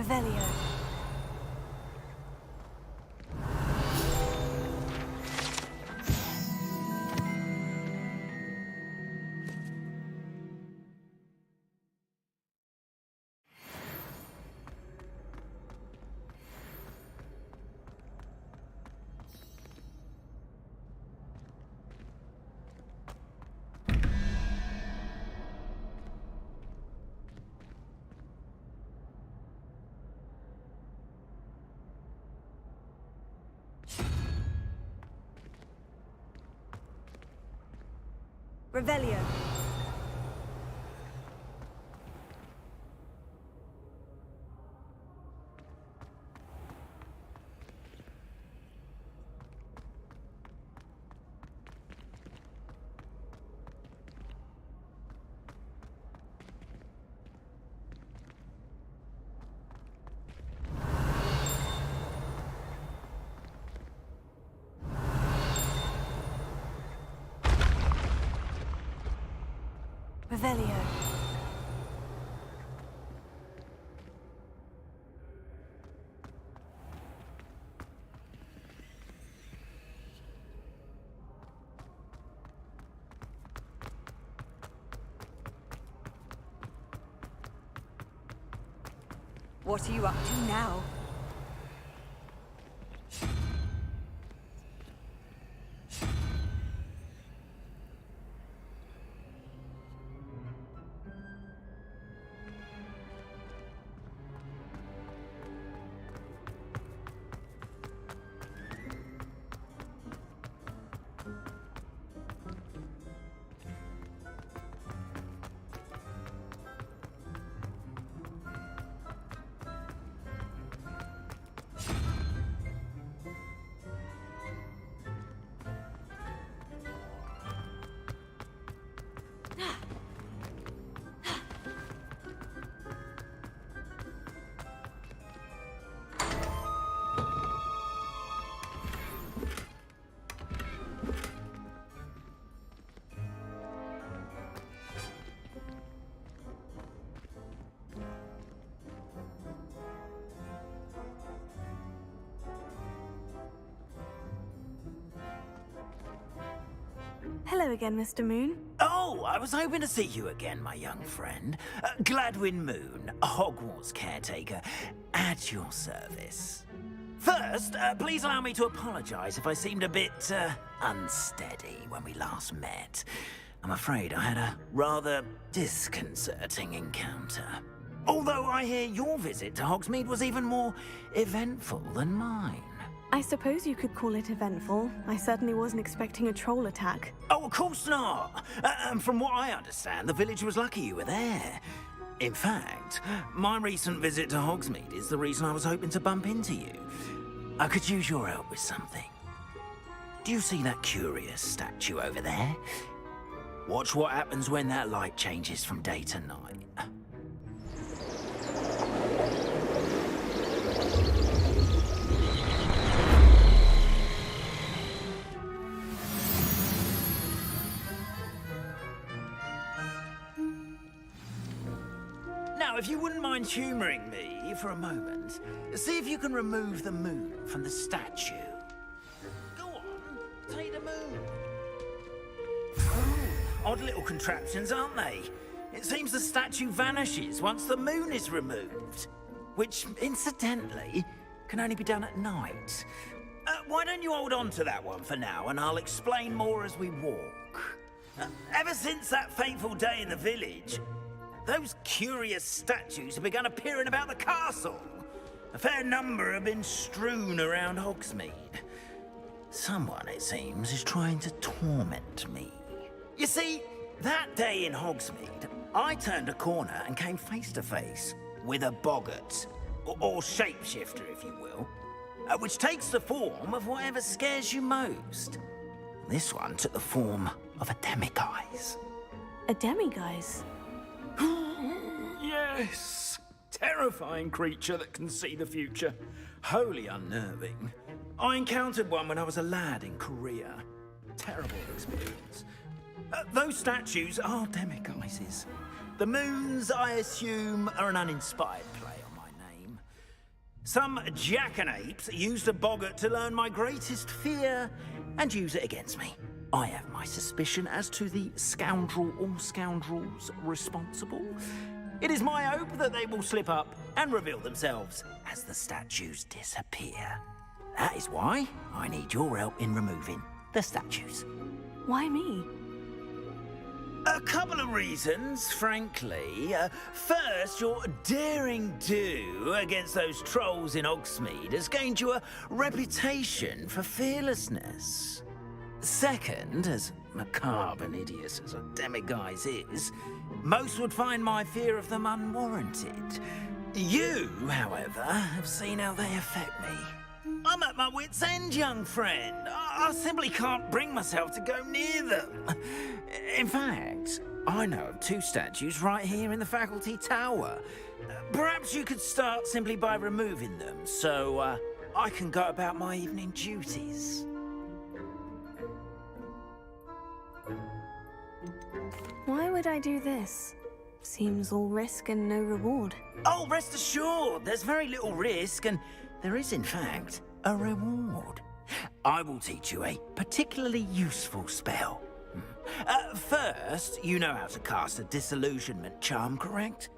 Revelio. Revelio. Revelio. What are you up to now? Hello again, Mr. Moon. Oh, I was hoping to see you again, my young friend. Gladwin Moon, Hogwarts caretaker, at your service. First, please allow me to apologize if I seemed a bit, unsteady when we last met. I'm afraid I had a rather disconcerting encounter. Although I hear your visit to Hogsmeade was even more eventful than mine. I suppose you could call it eventful. I certainly wasn't expecting a troll attack. Oh, of course not. And from what I understand, the village was lucky you were there. In fact, my recent visit to Hogsmeade is the reason I was hoping to bump into you. I could use your help with something. Do you see that curious statue over there? Watch what happens when that light changes from day to night. Now, if you wouldn't mind humouring me for a moment, see if you can remove the moon from the statue. Go on, take the moon. Oh, odd little contraptions, aren't they? It seems the statue vanishes once the moon is removed. Which, incidentally, can only be done at night. Why don't you hold on to that one for now, and I'll explain more as we walk. Ever since that fateful day in the village, those curious statues have begun appearing about the castle. A fair number have been strewn around Hogsmeade. Someone, it seems, is trying to torment me. You see, that day in Hogsmeade, I turned a corner and came face to face with a boggart, or shapeshifter, if you will, which takes the form of whatever scares you most. This one took the form of a demiguise. A demiguise? Yes! Terrifying creature that can see the future. Wholly unnerving. I encountered one when I was a lad in Korea. Terrible experience. Those statues are demiguises. The moons, I assume, are an uninspired play on my name. Some jackanapes used a boggart to learn my greatest fear and use it against me. I have my suspicion as to the scoundrel or scoundrels responsible. It is my hope that they will slip up and reveal themselves as the statues disappear. That is why I need your help in removing the statues. Why me? A couple of reasons, frankly. First, your daring do against those trolls in Hogsmeade has gained you a reputation for fearlessness. Second, as macabre and hideous as a demiguise is, most would find my fear of them unwarranted. You, however, have seen how they affect me. I'm at my wit's end, young friend. I simply can't bring myself to go near them. In fact, I know of 2 statues right here in the faculty tower. Perhaps you could start simply by removing them, so I can go about my evening duties. Why would I do this? Seems all risk and no reward. Oh, rest assured, there's very little risk, and there is, in fact, a reward. I will teach you a particularly useful spell. First, you know how to cast a disillusionment charm, correct?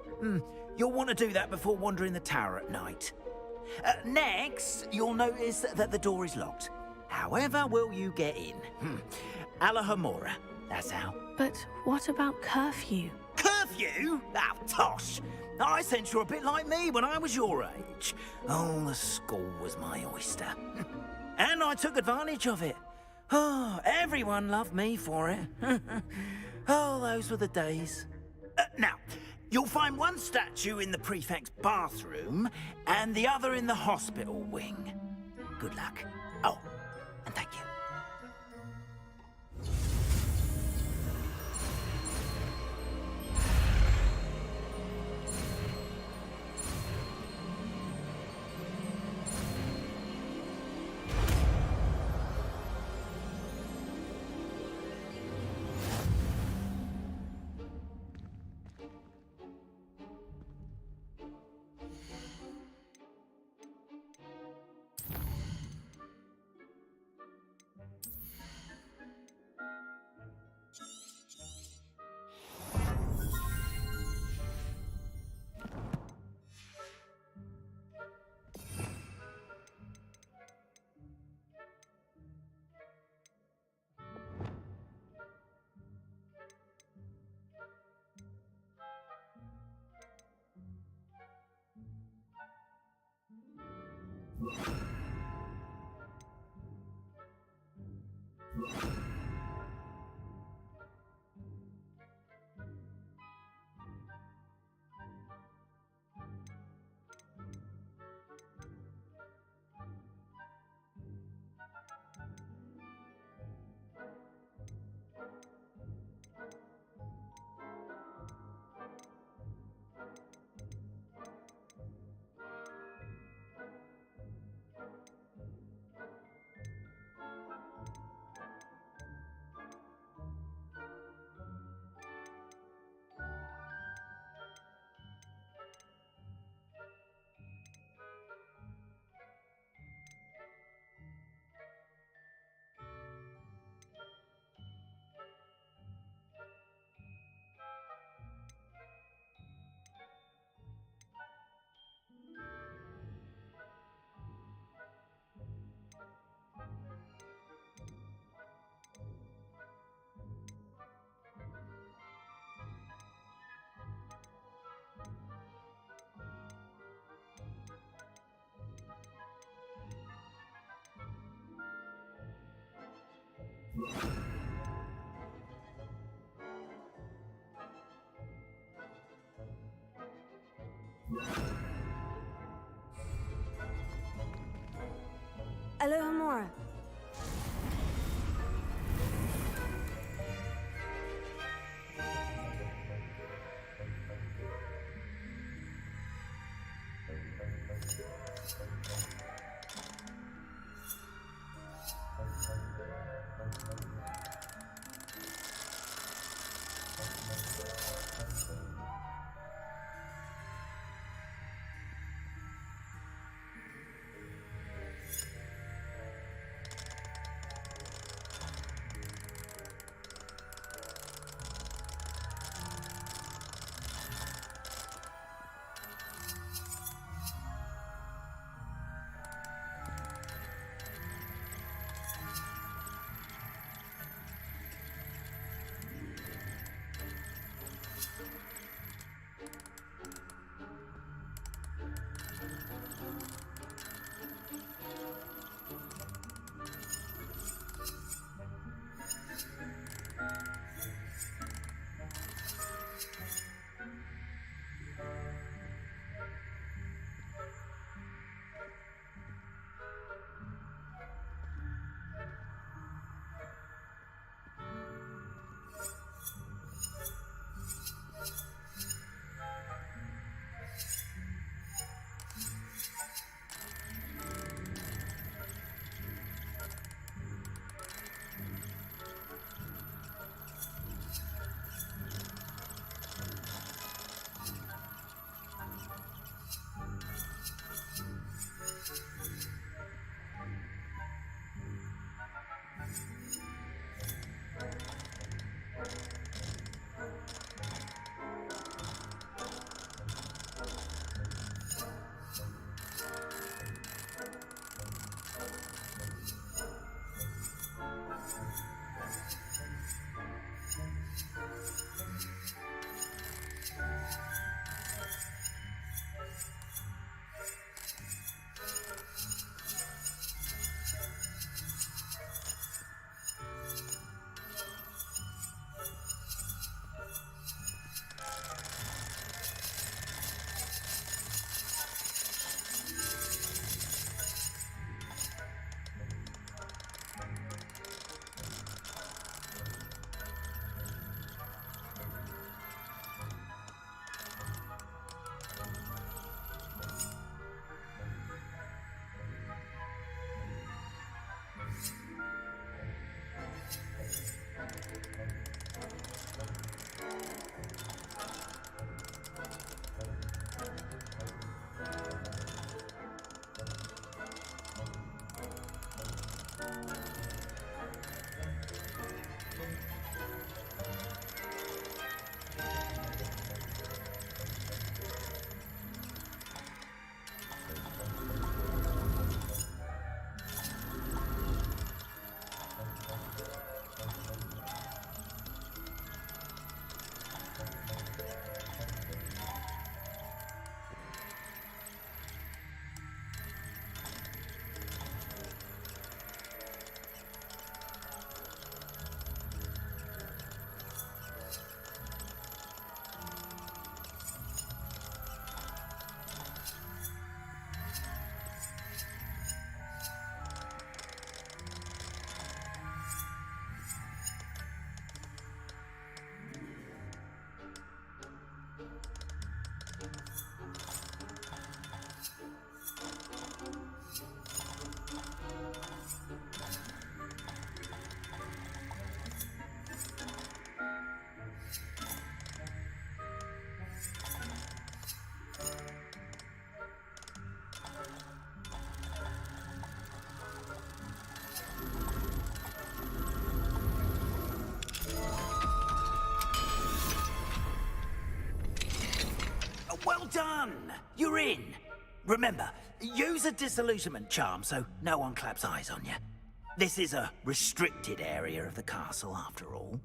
You'll want to do that before wandering the tower at night. Next, you'll notice that the door is locked. However will you get in? Alahomora, that's how. But what about curfew? Curfew? Oh, tosh! I sense you're a bit like me when I was your age. Oh, the school was my oyster. And I took advantage of it. Oh, everyone loved me for it. Oh, those were the days. Now, you'll find one statue in the prefect's bathroom and the other in the hospital wing. Good luck. Oh, and thank you. Alohomora. You're in. Remember, use a disillusionment charm so no one claps eyes on you. This is a restricted area of the castle, after all.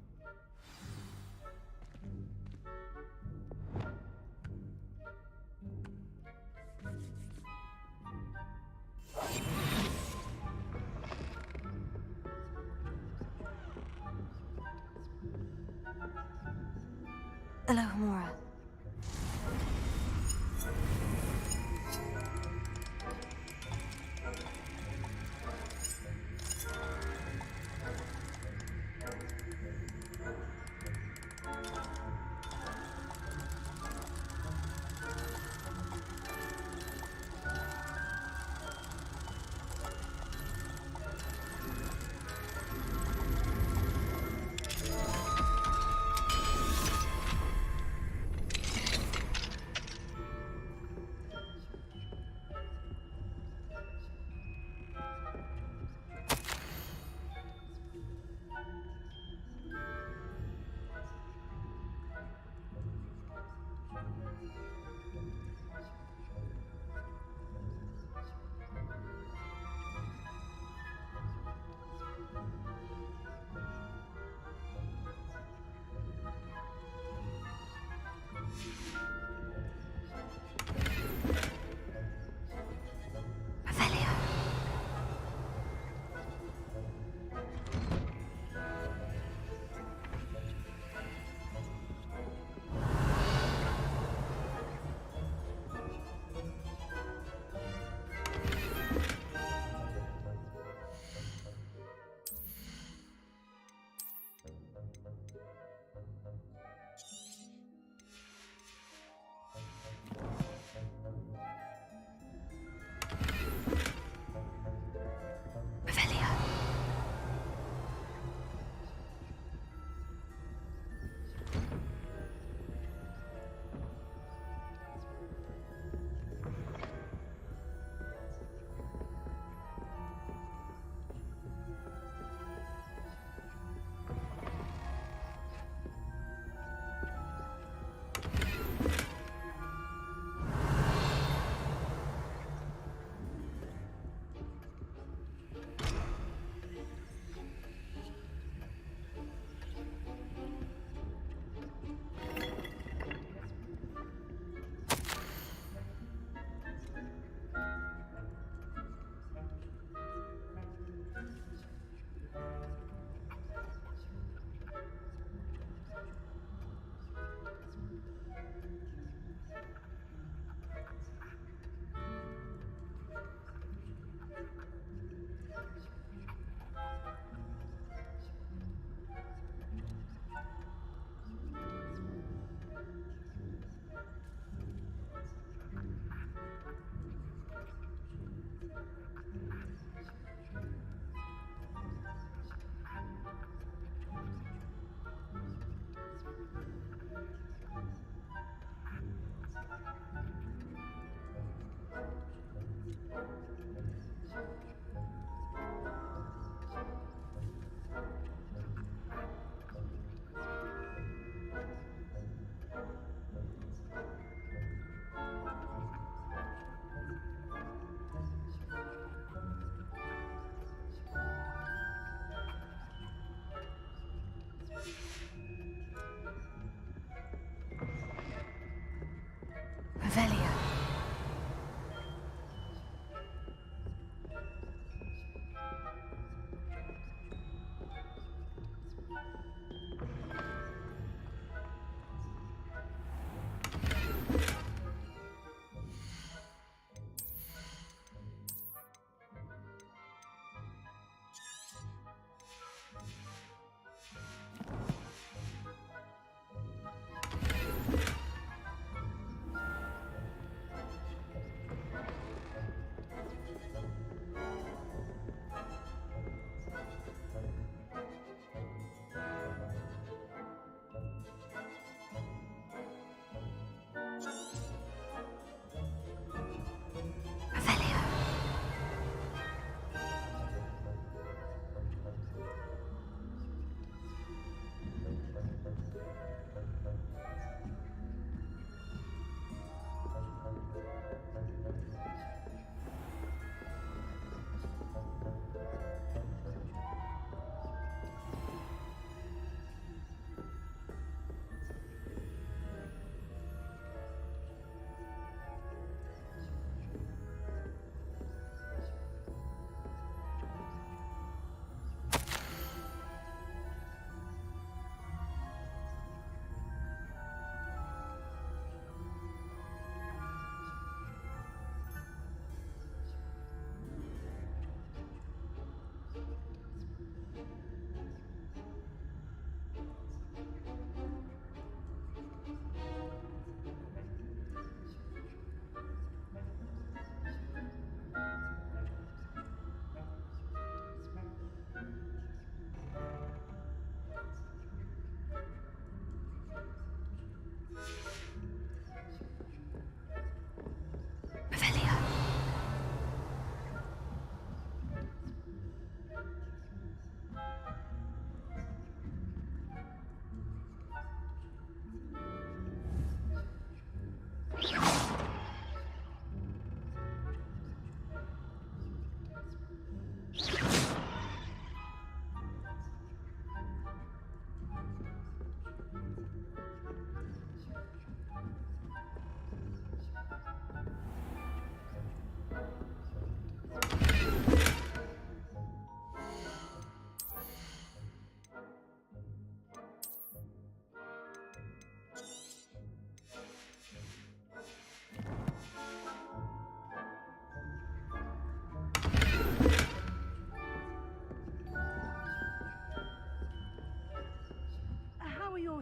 Hello, Mora.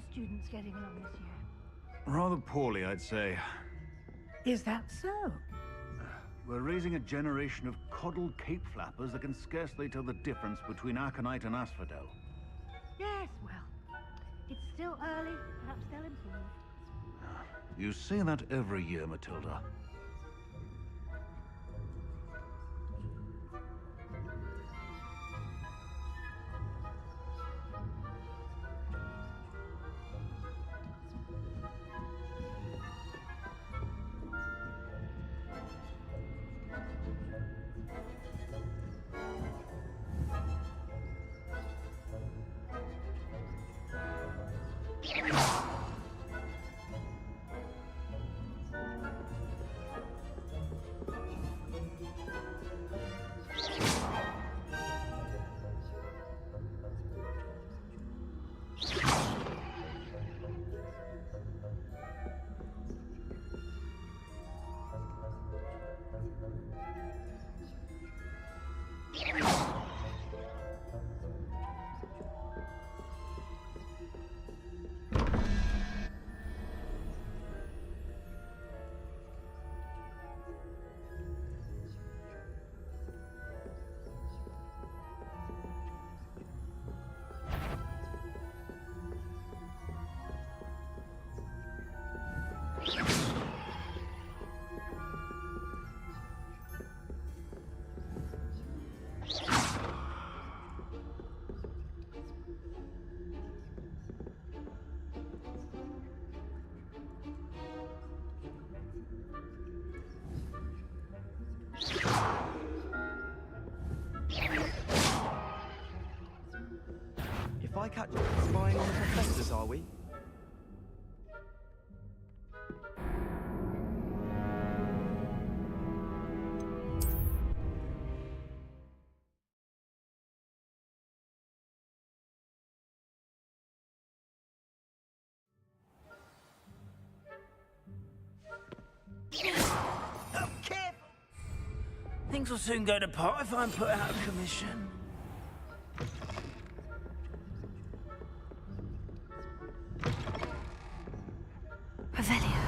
your students getting along this year? Rather poorly, I'd say. Is that so? We're raising a generation of coddled cape flappers that can scarcely tell the difference between aconite and asphodel. Yes, well, it's still early. Perhaps they'll improve. You say that every year, Matilda. If I catch spying on the professors, are we? Oh, careful! Things will soon go to pot if I'm put out of commission. Revelio.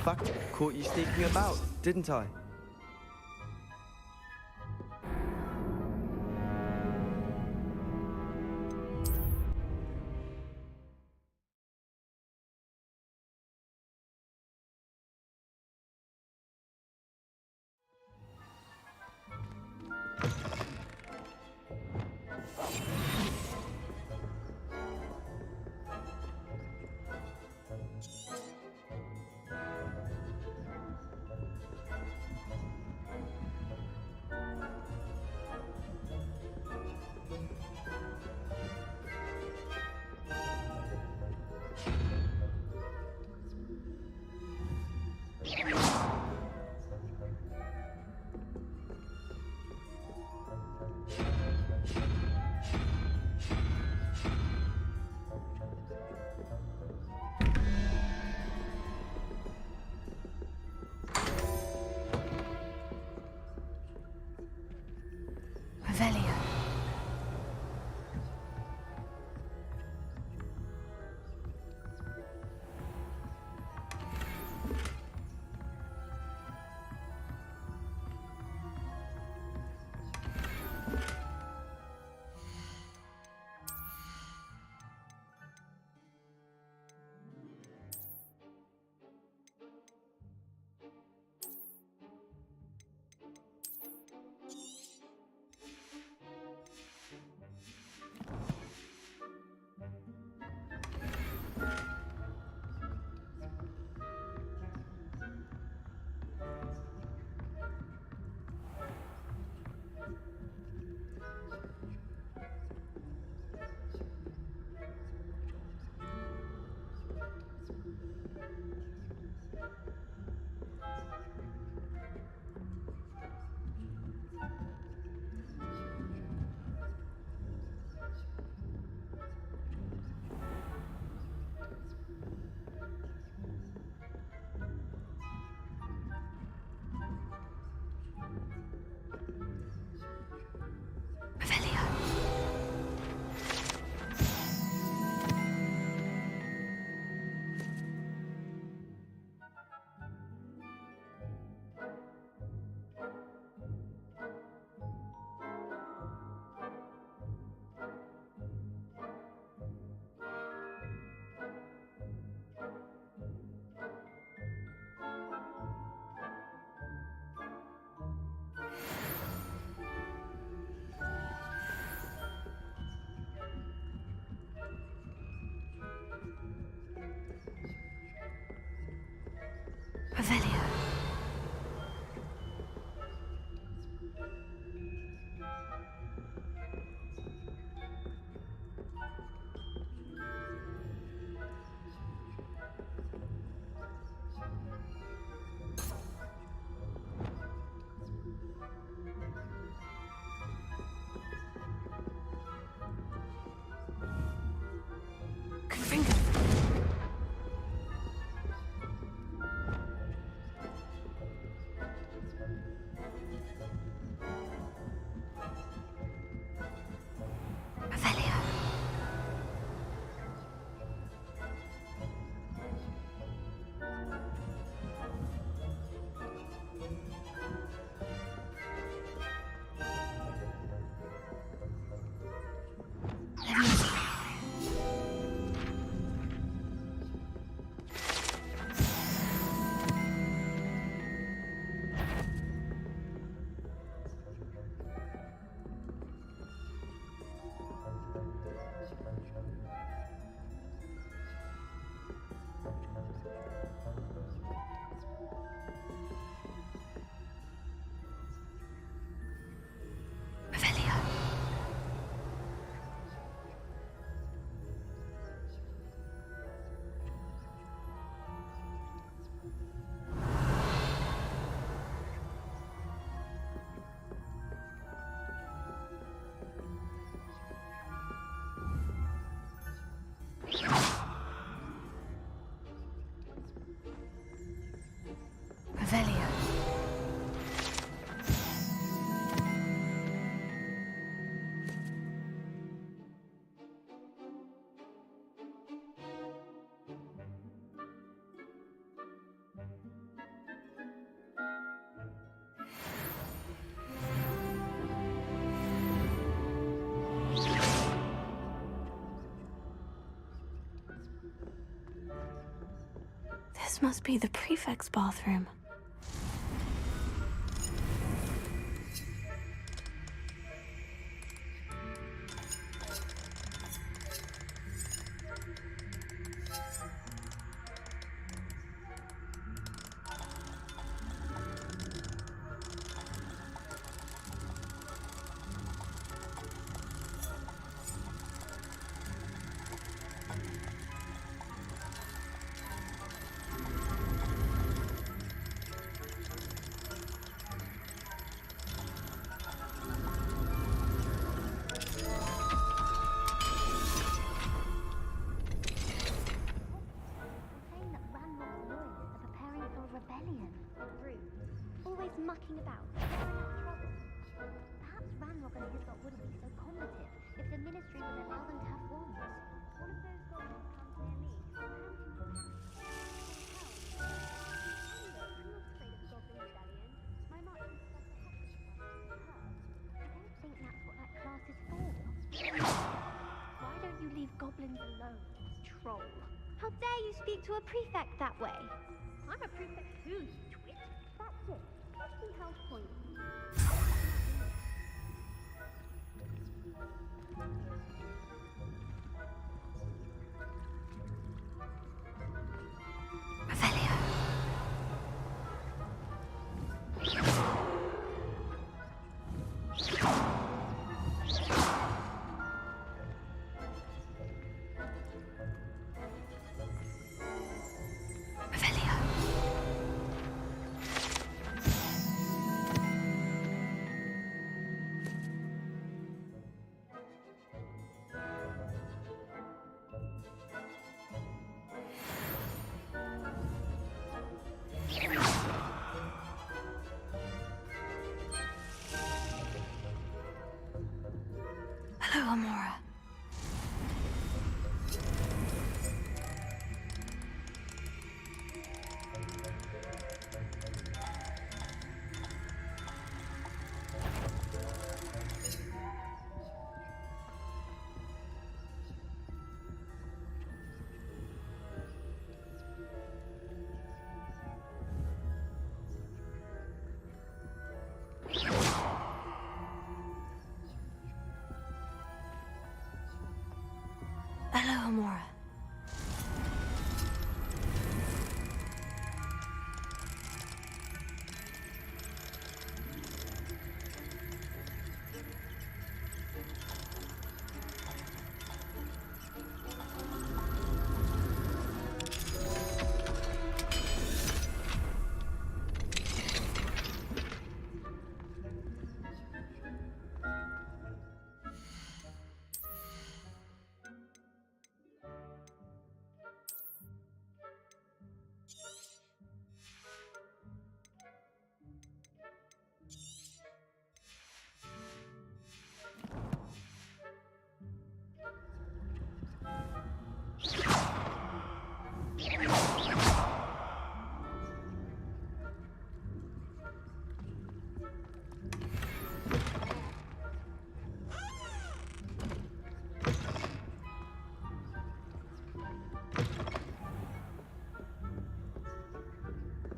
fact, caught you sneaking about, didn't I? This must be the prefect's bathroom. Saying that Ranrock's lawyers are preparing for a rebellion. Rude. Always mucking about. Trouble. Perhaps Ranrock and his lot wouldn't be so combative if the Ministry would allow them to have wands. One of those goblins comes near me, I'm not afraid of a goblin rebellion. My march is like a hockey I don't think that's what that class is for. Why don't you leave goblins alone, troll? How dare you speak to a prefect that way? I'm a prefect too, you twit. That's it. Let's see house points. Revelio. Revelio. Hello, Amora. Hello, Amora.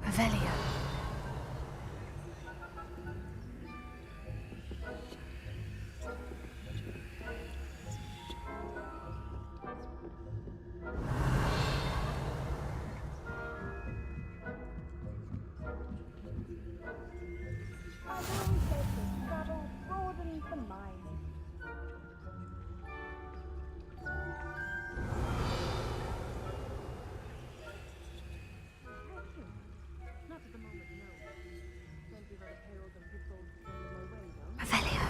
Revelio. Travel broadens the mind. Not at the moment, no. Plenty of other heralds and pitfalls on my way, though. Revelio.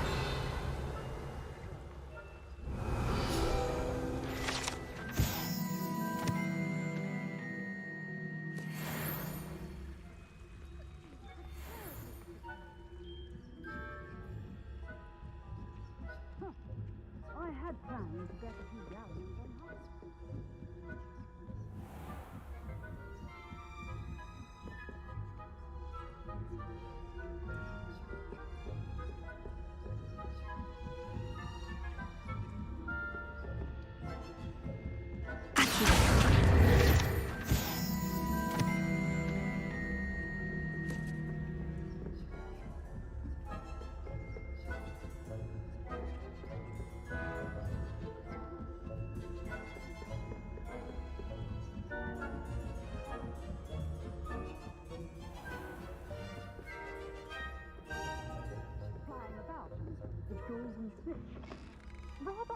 I had planned to get a few galleons on Hogwarts. Accio.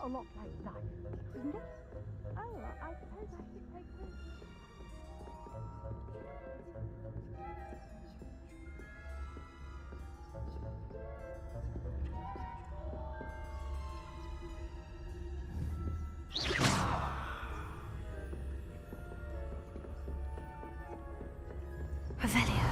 a lot like life, isn't it? Oh, I suppose I should take this. Revelio.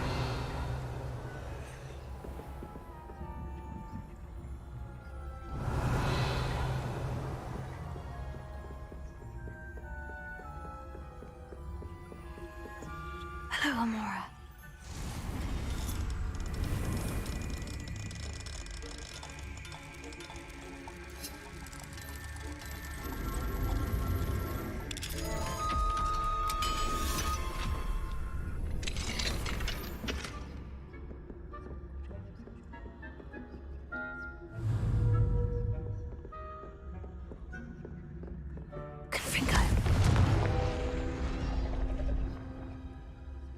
Hello, Amora. Confringo.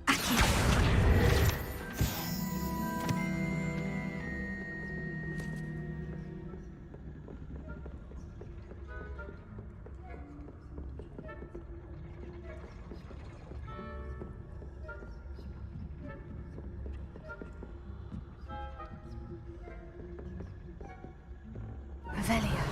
Accio. Revelio.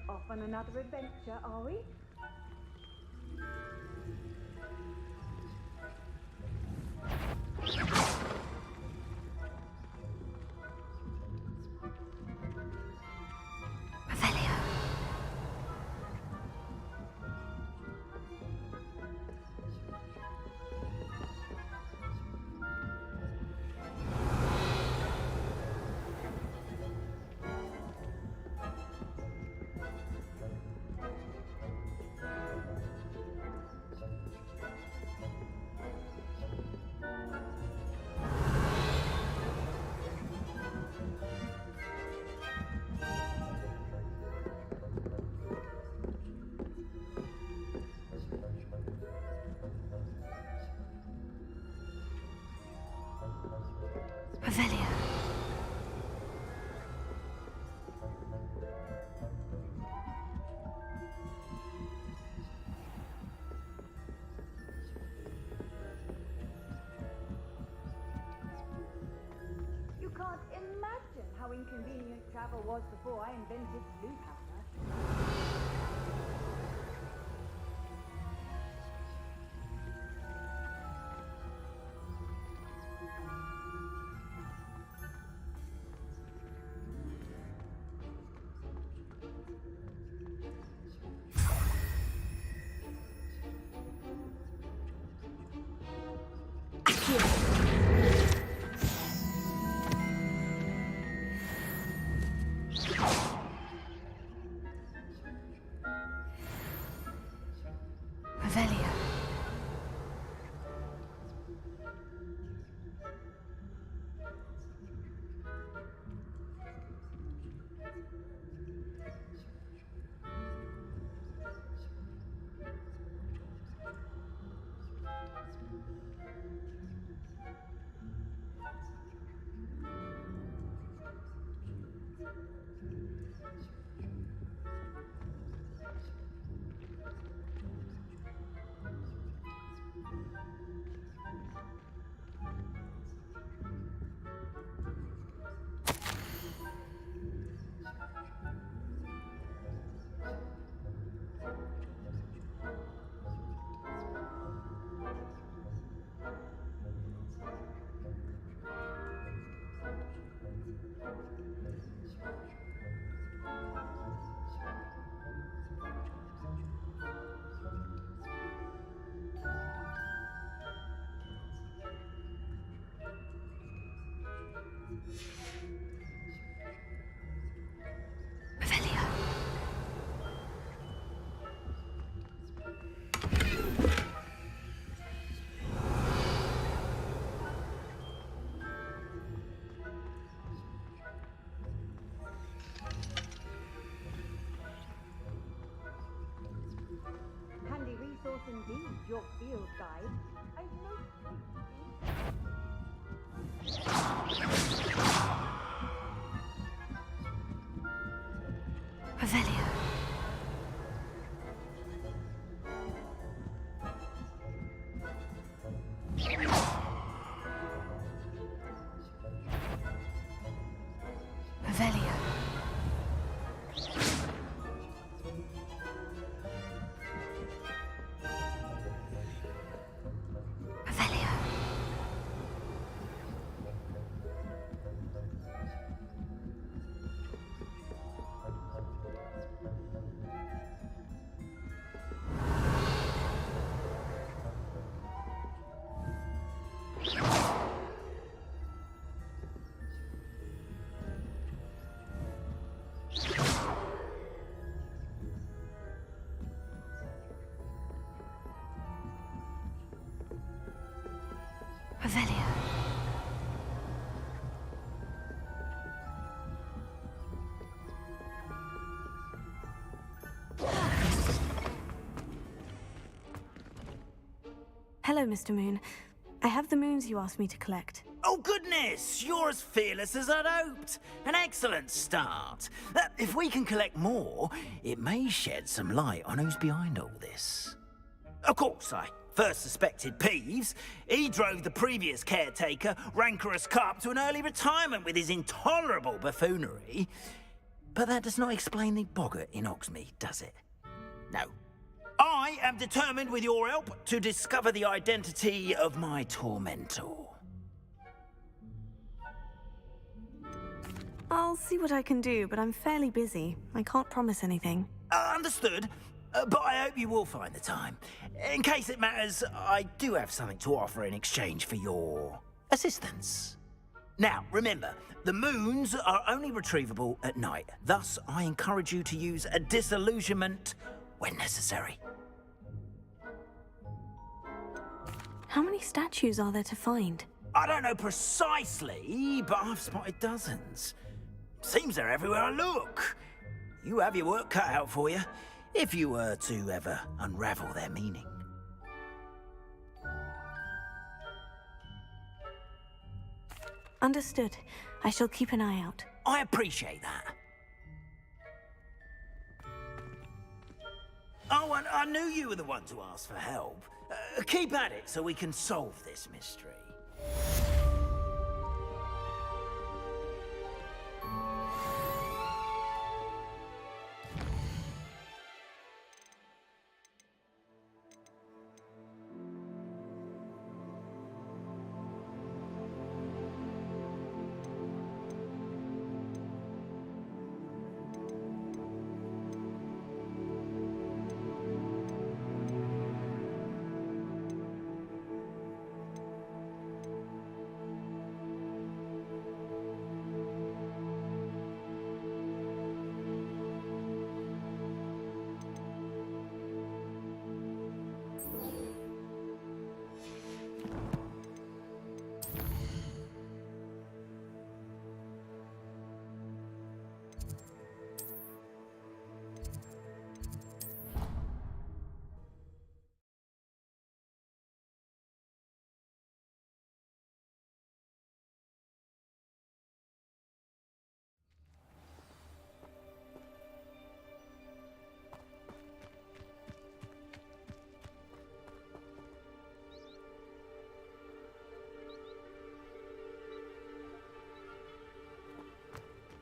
Off on another adventure, are we? Revelio. Revelio. You can't imagine how inconvenient travel was before I invented Blue Powder. Revelio. side, I've noticed Revelio. Revelio. Revelio. Revelio. Hello, Mr. Moon. I have the moons you asked me to collect. Oh, goodness! You're as fearless as I'd hoped. An excellent start. If we can collect more, it may shed some light on who's behind all this. Of course, I first suspected Peeves. He drove the previous caretaker, Rancorous Carp, to an early retirement with his intolerable buffoonery. But that does not explain the boggart in Hogsmeade, does it? No. I am determined, with your help, to discover the identity of my tormentor. I'll see what I can do, but I'm fairly busy. I can't promise anything. Understood. But I hope you will find the time. In case it matters, I do have something to offer in exchange for your assistance. Now, remember, the moons are only retrievable at night. Thus, I encourage you to use a disillusionment when necessary. How many statues are there to find? I don't know precisely, but I've spotted dozens. Seems they're everywhere I look. You have your work cut out for you, if you were to ever unravel their meaning. Understood. I shall keep an eye out. I appreciate that. Oh, and I knew you were the one to ask for help. Keep at it so we can solve this mystery.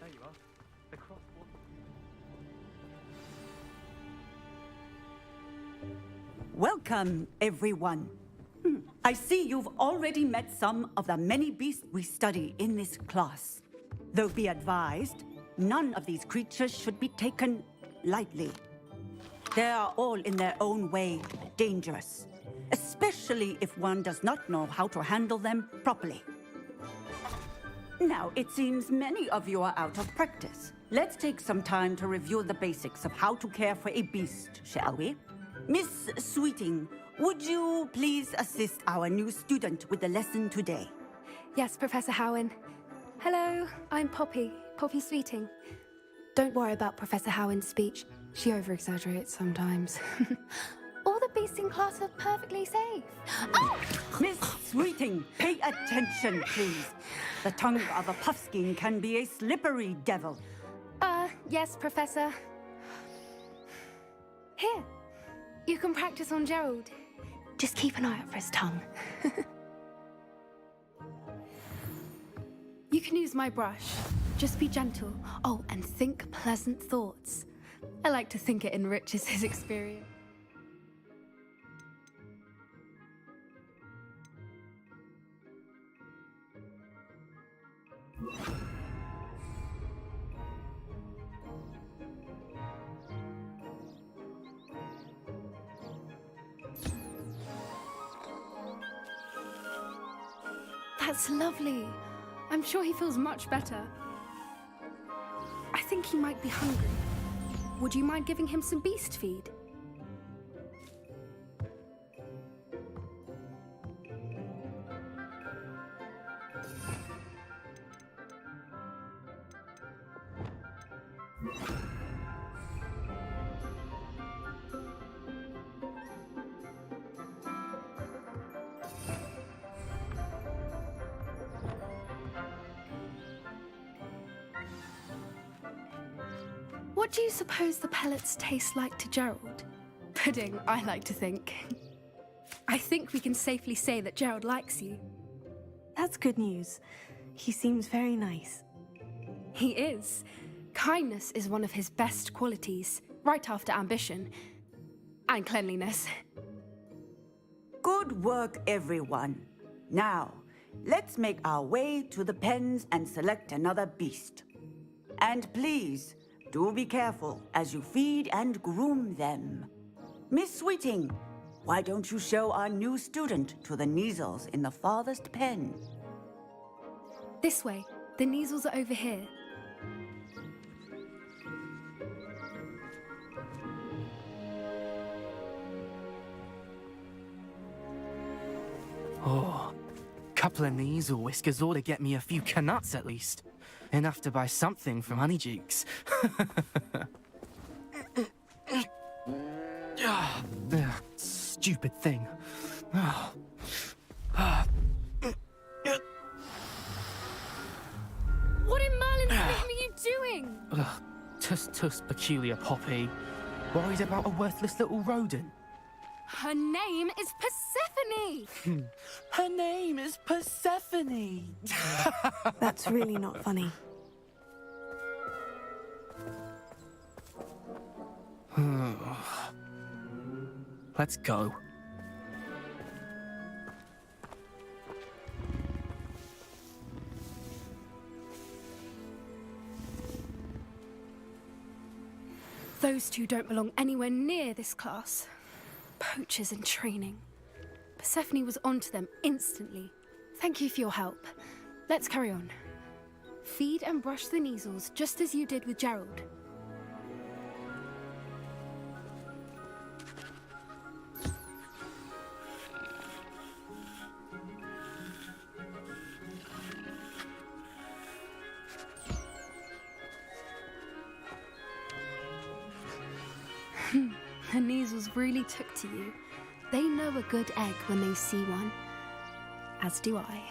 There you are. The crosswalk. Welcome, everyone. I see you've already met some of the many beasts we study in this class. Though be advised, none of these creatures should be taken lightly. They are all in their own way dangerous, especially if one does not know how to handle them properly. Now, it seems many of you are out of practice. Let's take some time to review the basics of how to care for a beast, shall we? Miss Sweeting, would you please assist our new student with the lesson today? Yes, Professor Howen. Hello, I'm Poppy Sweeting. Don't worry about Professor Howen's speech. She over-exaggerates sometimes. All the beasts beasting class are perfectly safe. Oh! Miss Sweeting, pay attention, please. The tongue of a puffskein can be a slippery devil. Yes, Professor. Here, you can practice on Gerald. Just keep an eye out for his tongue. You can use my brush. Just be gentle. Oh, and think pleasant thoughts. I like to think it enriches his experience. That's lovely. I'm sure he feels much better. I think he might be hungry. Would you mind giving him some beast feed? What do you suppose the pellets taste like to Gerald? Pudding, I like to think. I think we can safely say that Gerald likes you. That's good news. He seems very nice. He is. Kindness is one of his best qualities, right after ambition. And cleanliness. Good work, everyone. Now, let's make our way to the pens and select another beast. And please, do be careful as you feed and groom them. Miss Sweeting, why don't you show our new student to the Neasels in the farthest pen? This way. The Neasels are over here. Oh, couple of Neasel whiskers ought to get me a few canuts at least. Enough to buy something from Honeydukes. Stupid thing. What in Merlin's name are you doing? Tuss peculiar Poppy. Worried about a worthless little rodent. Her name is Persephone! Her name is Persephone! That's really not funny. Let's go. Those two don't belong anywhere near this class. Poachers in training. Persephone was onto them instantly. Thank you for your help. Let's carry on. Feed and brush the Neasels just as you did with Gerald. The Neasels really took to you. They know a good egg when they see one. As do I.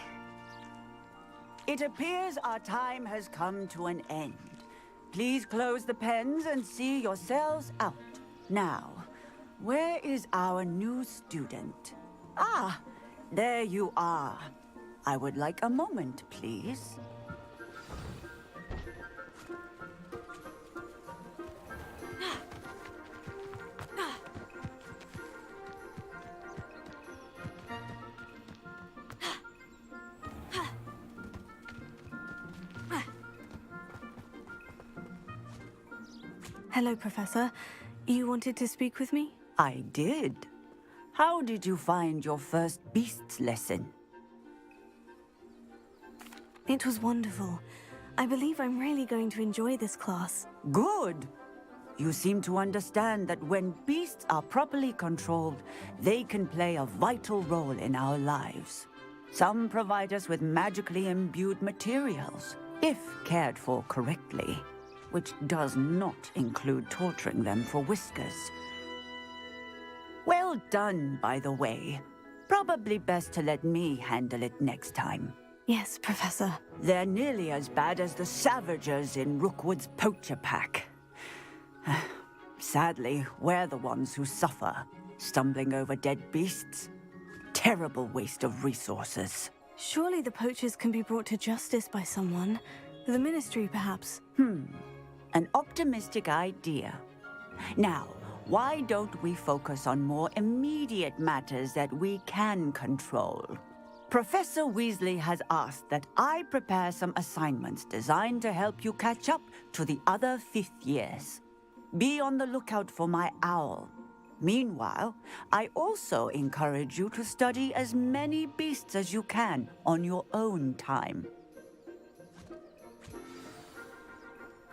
It appears our time has come to an end. Please close the pens and see yourselves out. Now, where is our new student? Ah, there you are. I would like a moment, please. Hello, Professor. You wanted to speak with me? I did. How did you find your first beasts lesson? It was wonderful. I believe I'm really going to enjoy this class. Good. You seem to understand that when beasts are properly controlled, they can play a vital role in our lives. Some provide us with magically imbued materials, if cared for correctly, which does not include torturing them for whiskers. Well done, by the way. Probably best to let me handle it next time. Yes, Professor. They're nearly as bad as the Savagers in Rookwood's poacher pack. Sadly, we're the ones who suffer, stumbling over dead beasts. Terrible waste of resources. Surely the poachers can be brought to justice by someone. The Ministry, perhaps. An optimistic idea. Now, why don't we focus on more immediate matters that we can control? Professor Weasley has asked that I prepare some assignments designed to help you catch up to the other 5th years. Be on the lookout for my owl. Meanwhile, I also encourage you to study as many beasts as you can on your own time.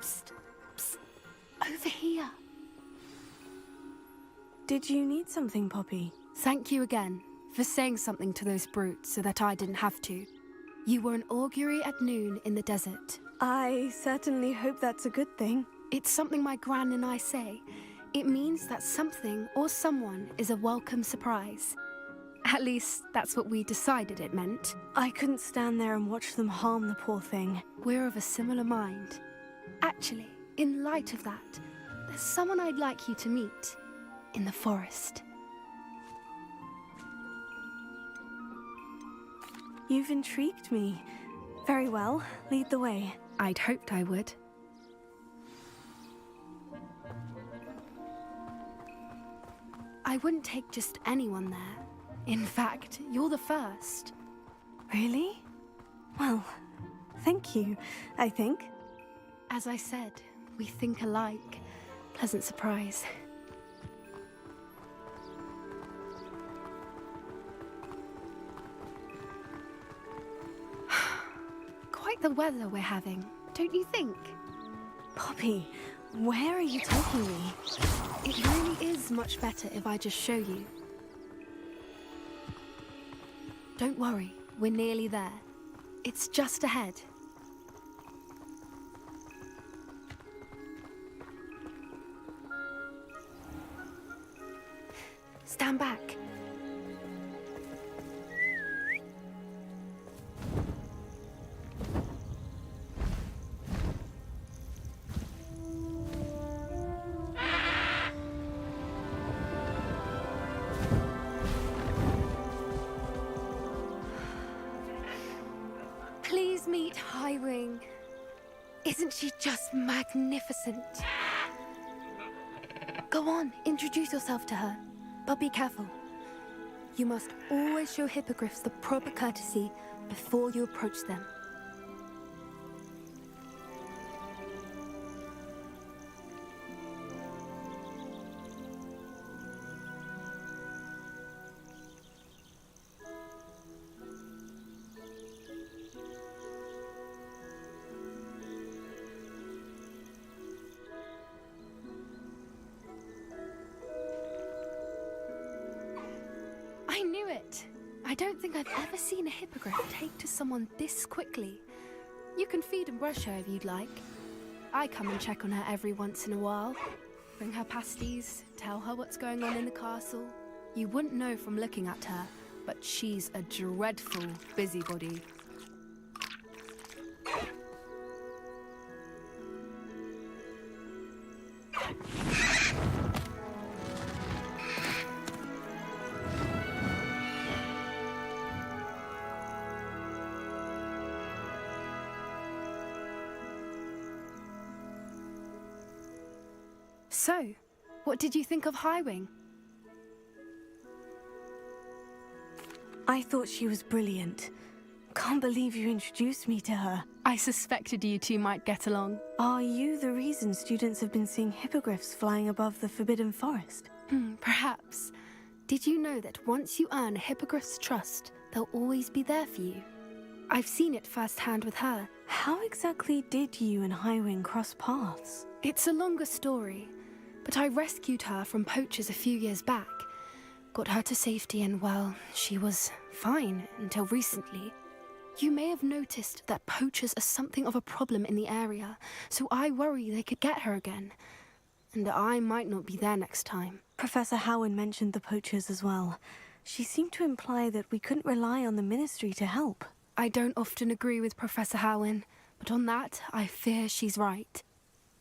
Psst, psst, over here. Did you need something, Poppy? Thank you again for saying something to those brutes so that I didn't have to. You were an augury at noon in the desert. I certainly hope that's a good thing. It's something my gran and I say. It means that something or someone is a welcome surprise. At least, that's what we decided it meant. I couldn't stand there and watch them harm the poor thing. We're of a similar mind. Actually, in light of that, there's someone I'd like you to meet in the forest. You've intrigued me. Very well, lead the way. I'd hoped I would. I wouldn't take just anyone there. In fact, you're the first. Really? Well, thank you, I think. As I said, we think alike. Pleasant surprise. Quite the weather we're having, don't you think? Poppy, where are you taking me? It really is much better if I just show you. Don't worry, we're nearly there. It's just ahead. Stand back. Please meet Highwing. Isn't she just magnificent? Go on, introduce yourself to her. But be careful. You must always show hippogriffs the proper courtesy before you approach them. I knew it! I don't think I've ever seen a hippogriff take to someone this quickly. You can feed and brush her if you'd like. I come and check on her every once in a while. Bring her pasties, tell her what's going on in the castle. You wouldn't know from looking at her, but she's a dreadful busybody. So, what did you think of Highwing? I thought she was brilliant. Can't believe you introduced me to her. I suspected you two might get along. Are you the reason students have been seeing hippogriffs flying above the Forbidden Forest? Perhaps. Did you know that once you earn a hippogriff's trust, they'll always be there for you? I've seen it firsthand with her. How exactly did you and Highwing cross paths? It's a longer story, but I rescued her from poachers a few years back. Got her to safety and, well, she was fine until recently. You may have noticed that poachers are something of a problem in the area, so I worry they could get her again. and I might not be there next time. Professor Howen mentioned the poachers as well. She seemed to imply that we couldn't rely on the Ministry to help. I don't often agree with Professor Howen, but on that, I fear she's right.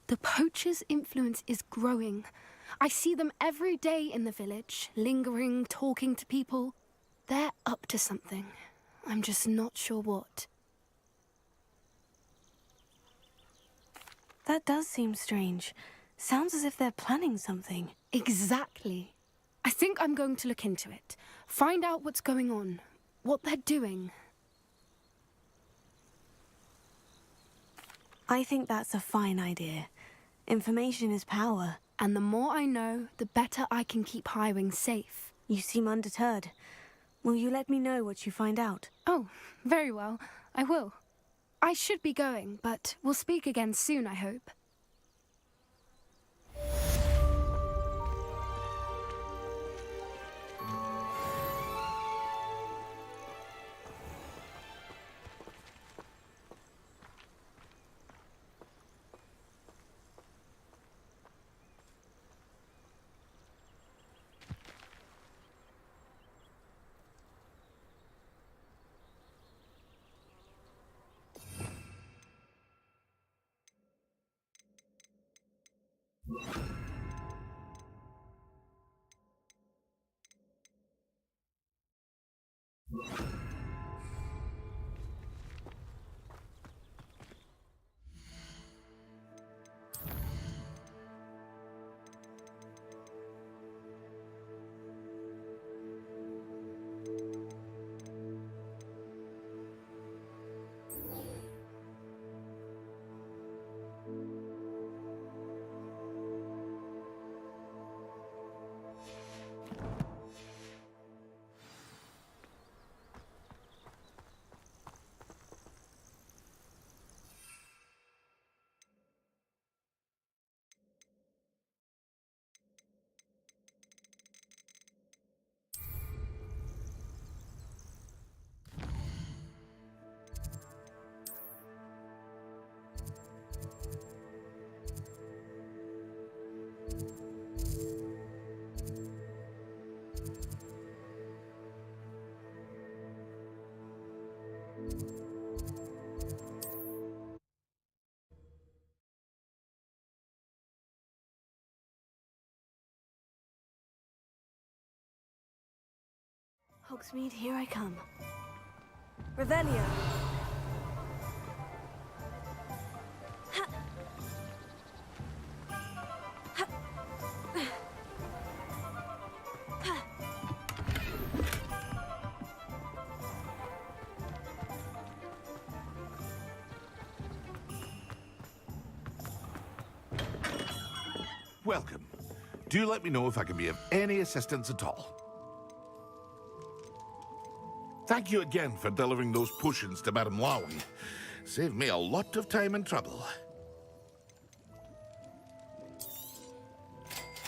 The poachers' influence is growing. I see them every day in the village, lingering, talking to people. They're up to something. I'm just not sure what. That does seem strange. Sounds as if they're planning something. Exactly. I think I'm going to look into it. Find out what's going on, what they're doing. I think that's a fine idea. Information is power. And the more I know, the better I can keep Highwing safe. You seem undeterred. Will you let me know what you find out? Oh, very well. I will. I should be going, but we'll speak again soon, I hope. Hogsmeade, here I come. Revelio! Ha! Ha! Ha! Welcome. Do let me know if I can be of any assistance at all. Thank you again for delivering those potions to Madame Lawing. Saved me a lot of time and trouble.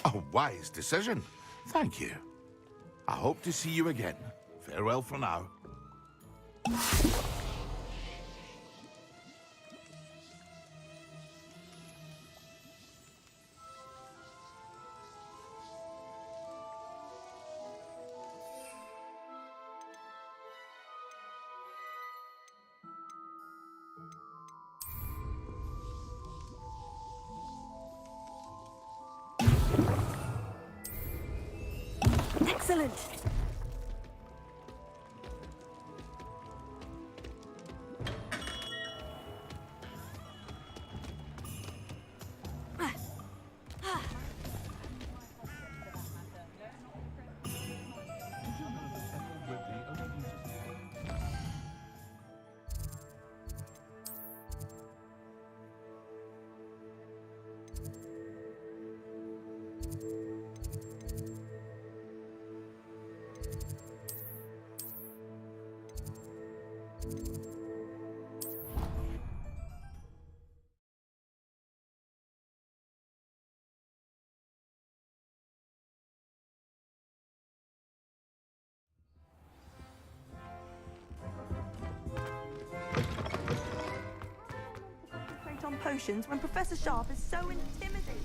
A wise decision. Thank you. I hope to see you again. Farewell for now. Excellent! On potions when Professor Sharp is so intimidating.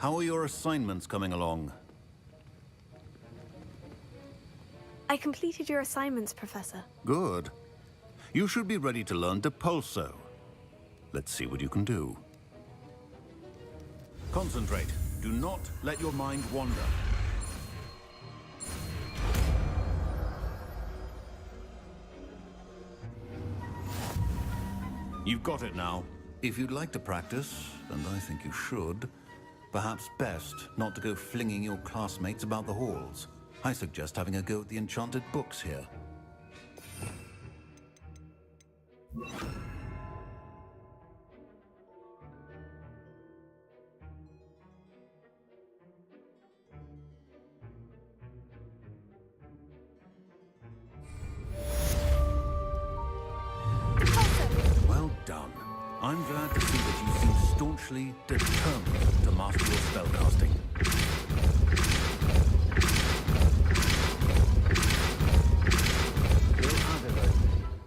How are your assignments coming along? I completed your assignments, Professor. Good. You should be ready to learn Depulso. Let's see what you can do. Concentrate. Do not let your mind wander. You've got it now. If you'd like to practice, and I think you should, perhaps best not to go flinging your classmates about the halls. I suggest having a go at the enchanted books here. Well done. I'm glad to see that you seem staunchly determined to master your spellcasting.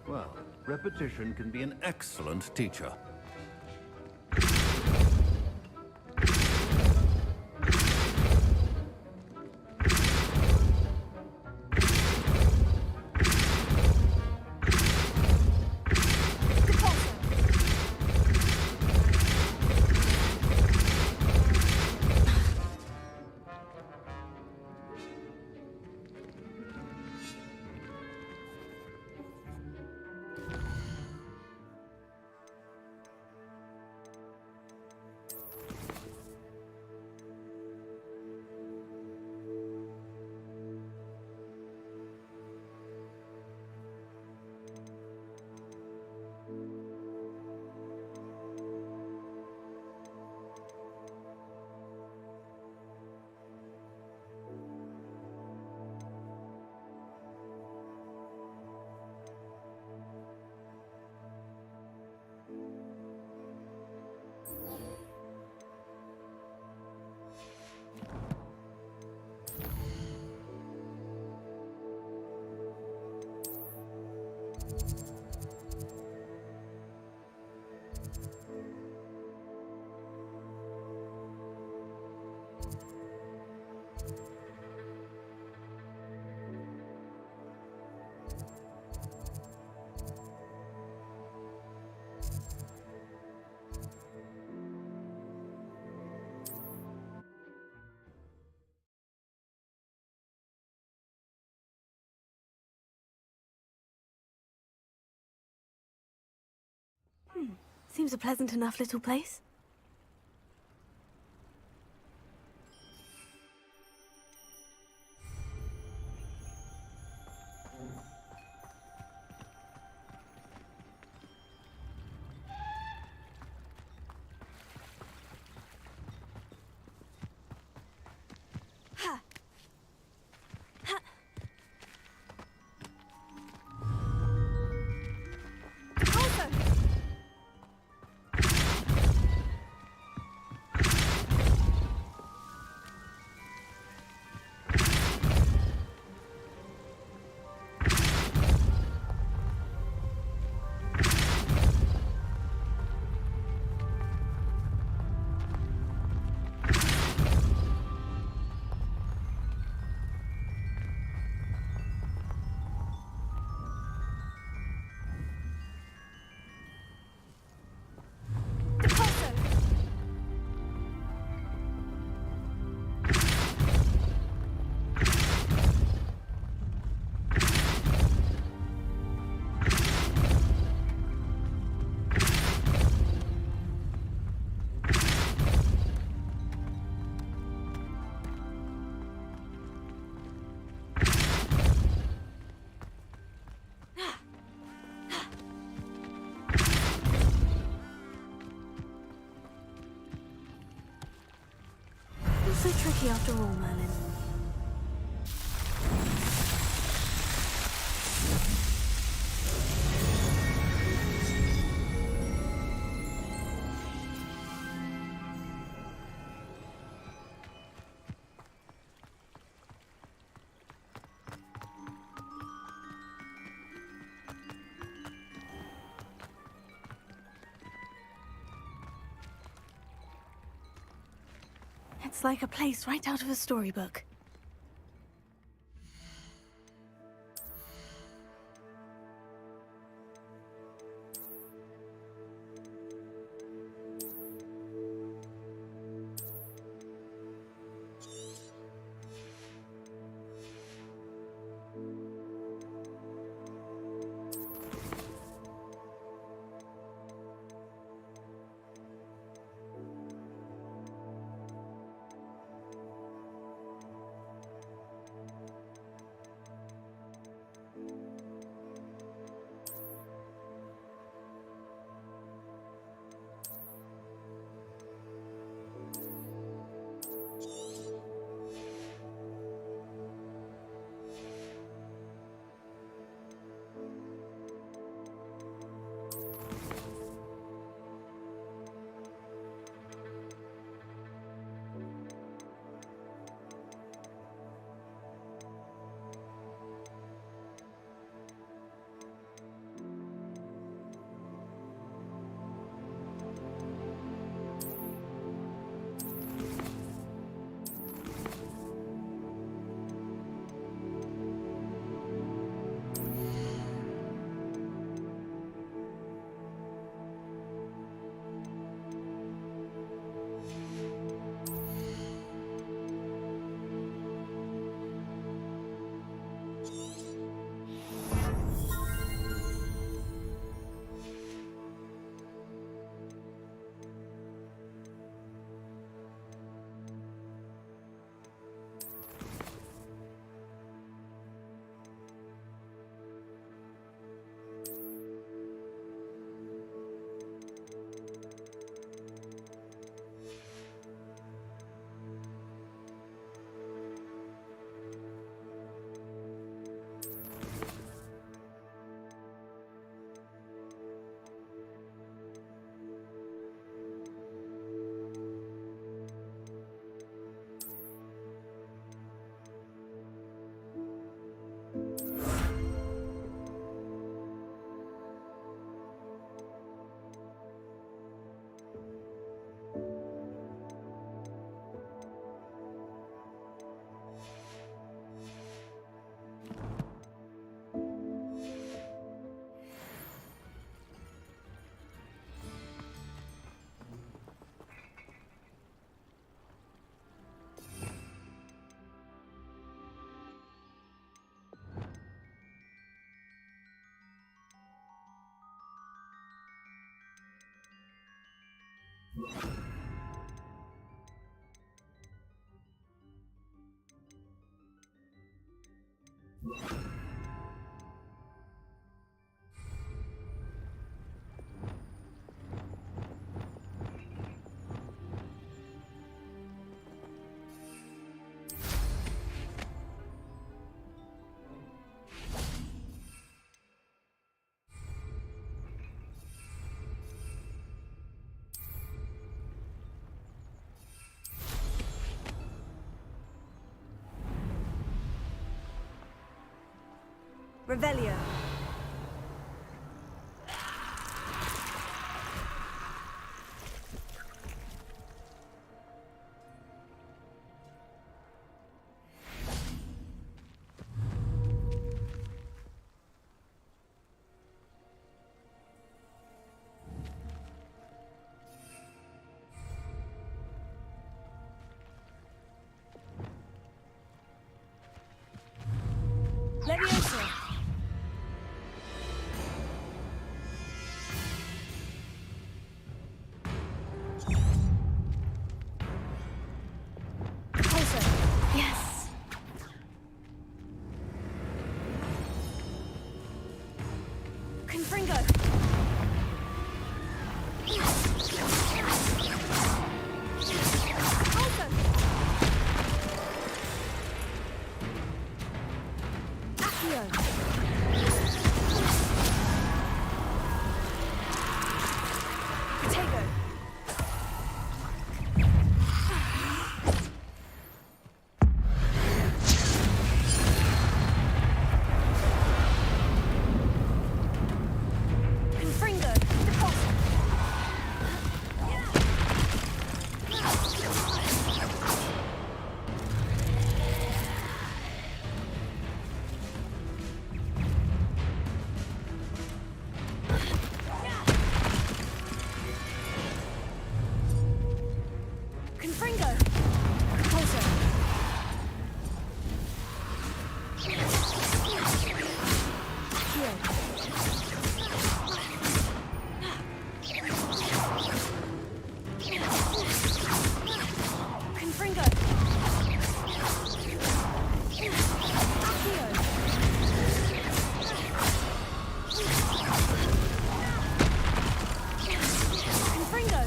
Well, repetition can be an excellent teacher. Seems a pleasant enough little place. So tricky after all, Merlin. It's like a place right out of a storybook. Revelio. Leviosa. Closer. Yes. Confringo. Closer. Accio. Potato. Confringo! Accio! Confringo!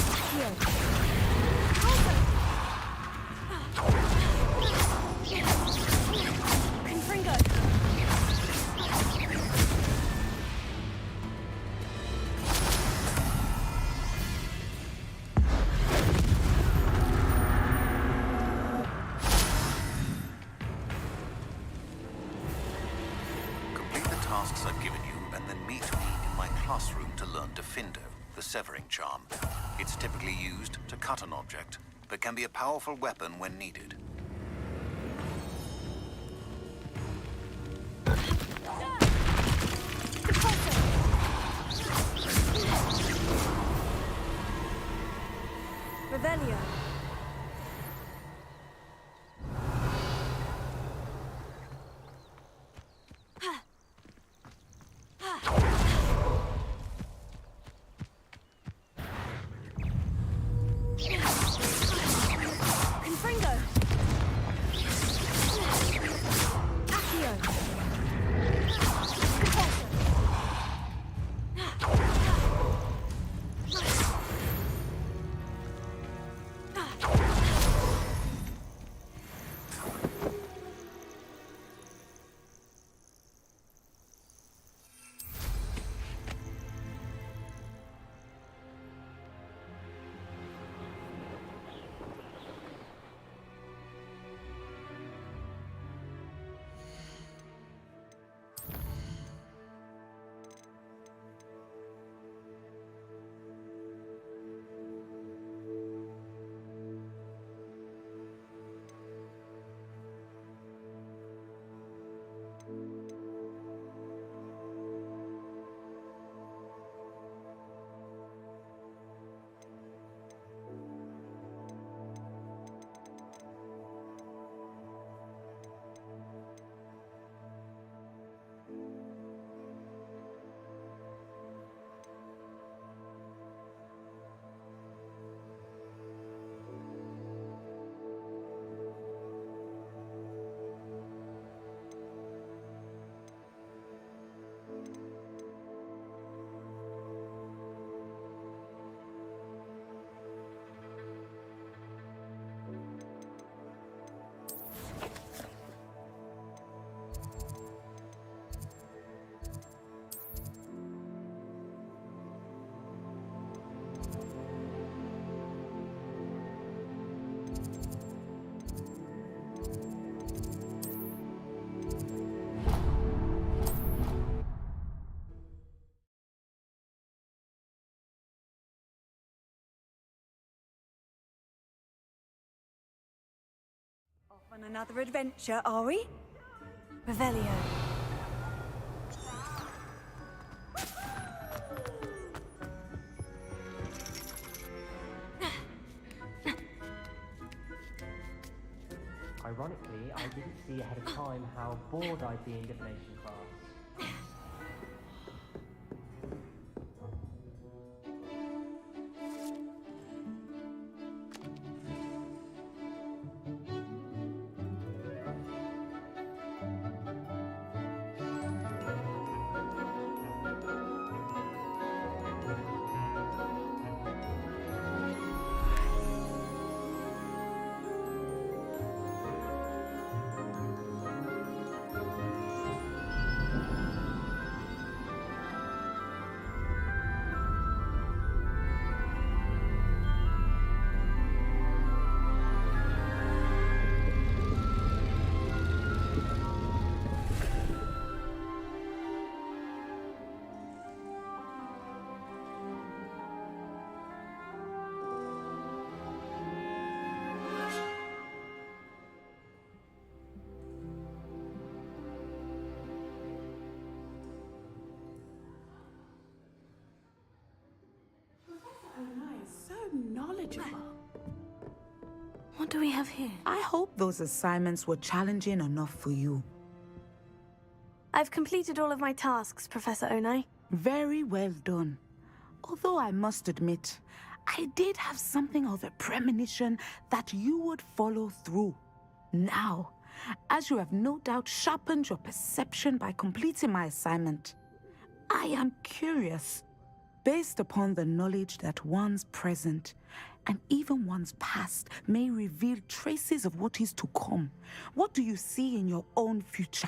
Accio! Confringo! Complete the tasks I've given you, and then meet me in my classroom to learn Defindo, the severing charm. It's typically used to cut an object, but can be a powerful weapon when needed. Revelio! Confringo! Accio! Off on another adventure, are we? Revelio. Ironically, I didn't see ahead of time how bored I'd be in divination class. So knowledgeable. What do we have here? I hope those assignments were challenging enough for you. I've completed all of my tasks, Professor Onai. Very well done. Although I must admit, I did have something of a premonition that you would follow through. Now, as you have no doubt sharpened your perception by completing my assignment, I am curious, based upon the knowledge that one's present and even one's past may reveal traces of what is to come. What do you see in your own future?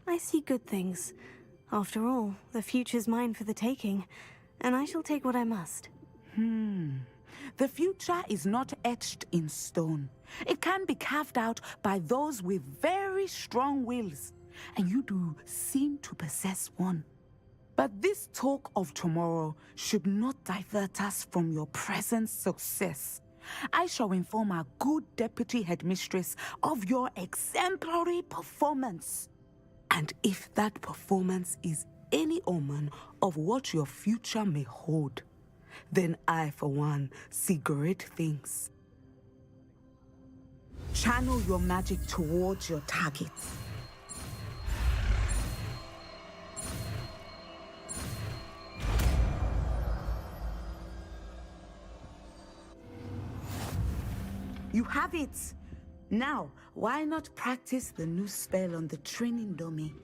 I see good things. After all, the future's mine for the taking, and I shall take what I must. The future is not etched in stone. It can be carved out by those with very strong wills, and you do seem to possess one. But this talk of tomorrow should not divert us from your present success. I shall inform our good deputy headmistress of your exemplary performance. And if that performance is any omen of what your future may hold, then I, for one, see great things. Channel your magic towards your target. You have it! Now, why not practice the new spell on the training dummy?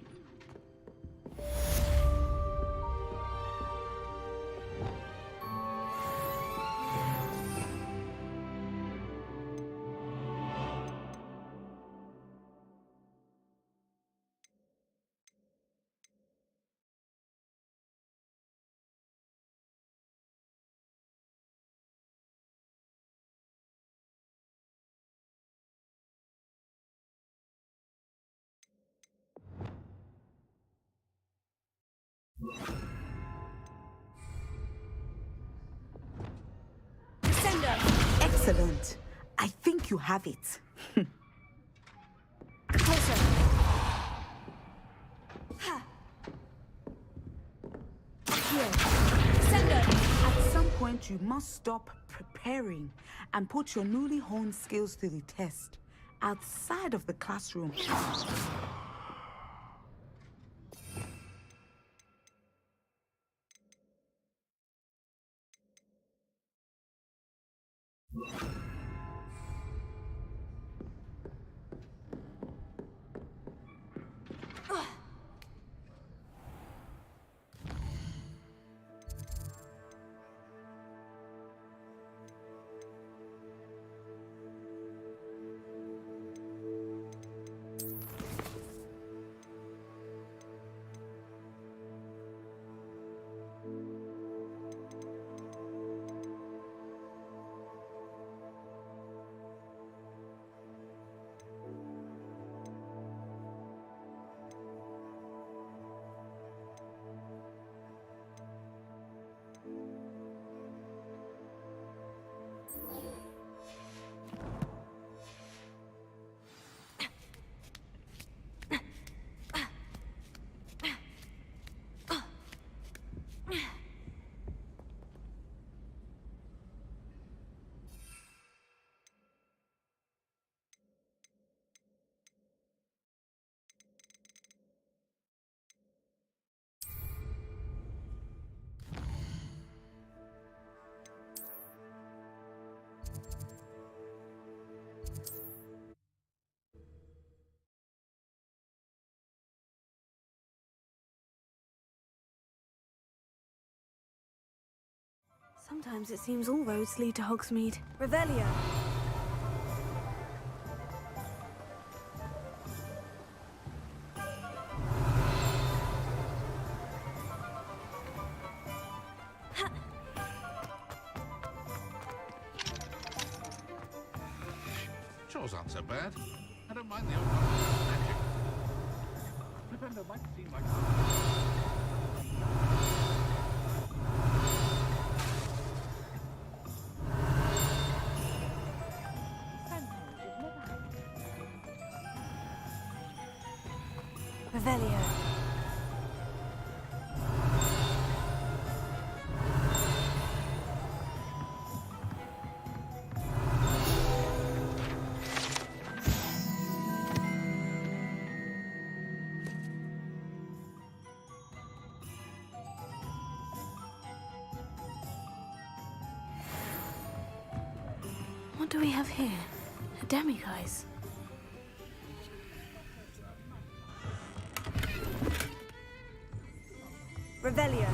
Excellent. I think you have it. Closer. Here. Sender. At some point, you must stop preparing and put your newly honed skills to the test outside of the classroom. Sometimes it seems all roads lead to Hogsmeade. Revelio. Chores aren't so bad. I don't mind the old magic. Lavender might seem like... Revelio. do we have here? A demiguise. Revelio.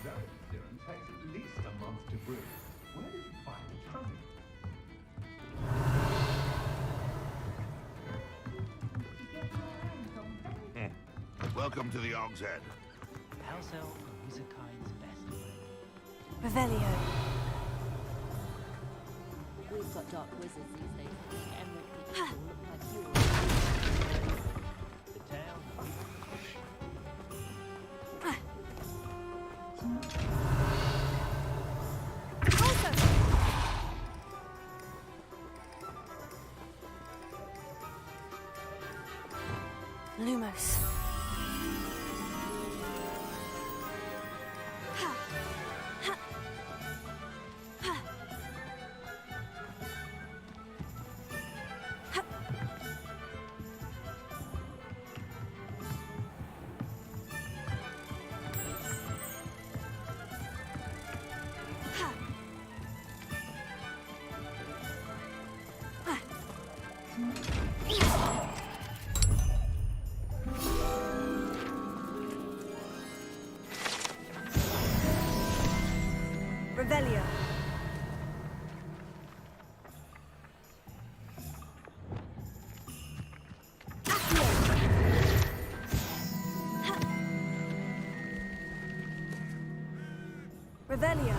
That serum takes at least a month to brew. Where did you find it coming? Welcome to the Og's Head. Palsel and Wizardkind's best friend. Revelio. We've got dark wizards these days, and emerald people look like you. The town. Lumos. Revelio. Revelio.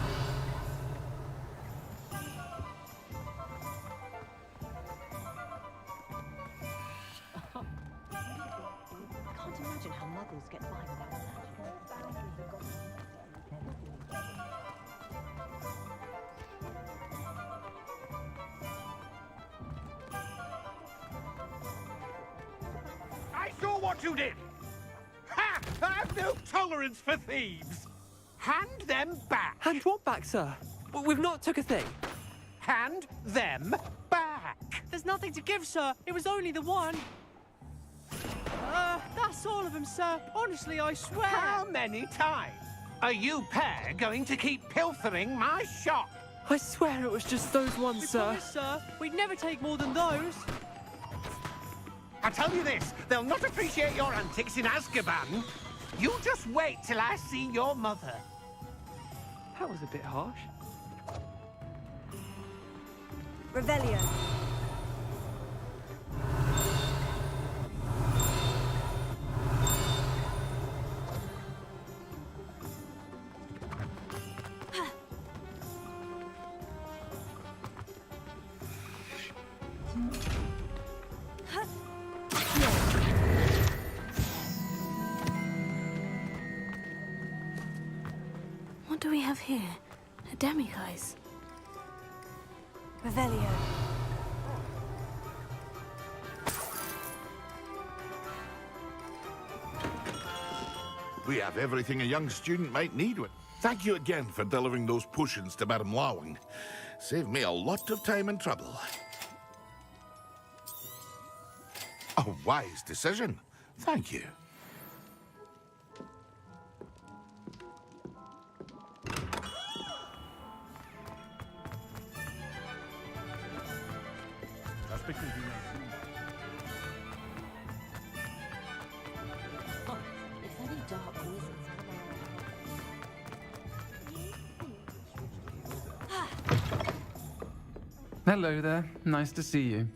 I can't imagine how muggles get by without magic. I saw what you did! Ha! I've no tolerance for thieves! Hand them back! Hand what back, sir? We've not took a thing. Hand them back! There's nothing to give, sir. It was only the one. That's all of them, sir. Honestly, I swear. How many times are you pair going to keep pilfering my shop? I swear it was just those ones, We sir. promise, sir. We'd never take more than those. I tell you this, they'll not appreciate your antics in Azkaban. You just wait till I see your mother. That was a bit harsh. Revelio. What do we have here? A demiguise. Revelio. We have everything a young student might need. Thank you again for delivering those potions to Madame Lawing. Saved me a lot of time and trouble. A wise decision. Thank you. Just because you know. If any dark wizards Hello there. Nice to see you.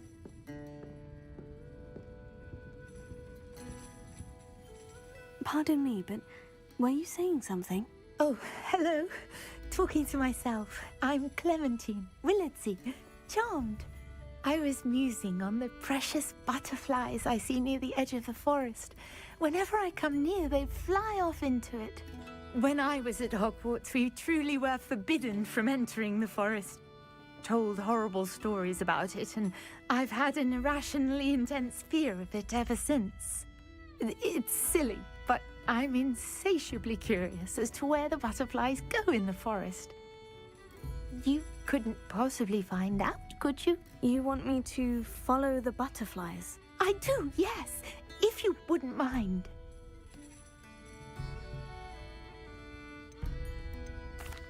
Pardon me, but were you saying something? Oh, hello. Talking to myself. I'm Clementine Willardsey. Charmed. I was musing on the precious butterflies I see near the edge of the forest. Whenever I come near, they fly off into it. When I was at Hogwarts, we truly were forbidden from entering the forest. Told horrible stories about it, and I've had an irrationally intense fear of it ever since. It's silly, but I'm insatiably curious as to where the butterflies go in the forest. You couldn't possibly find out, could you? You want me to follow the butterflies? I do, yes, if you wouldn't mind.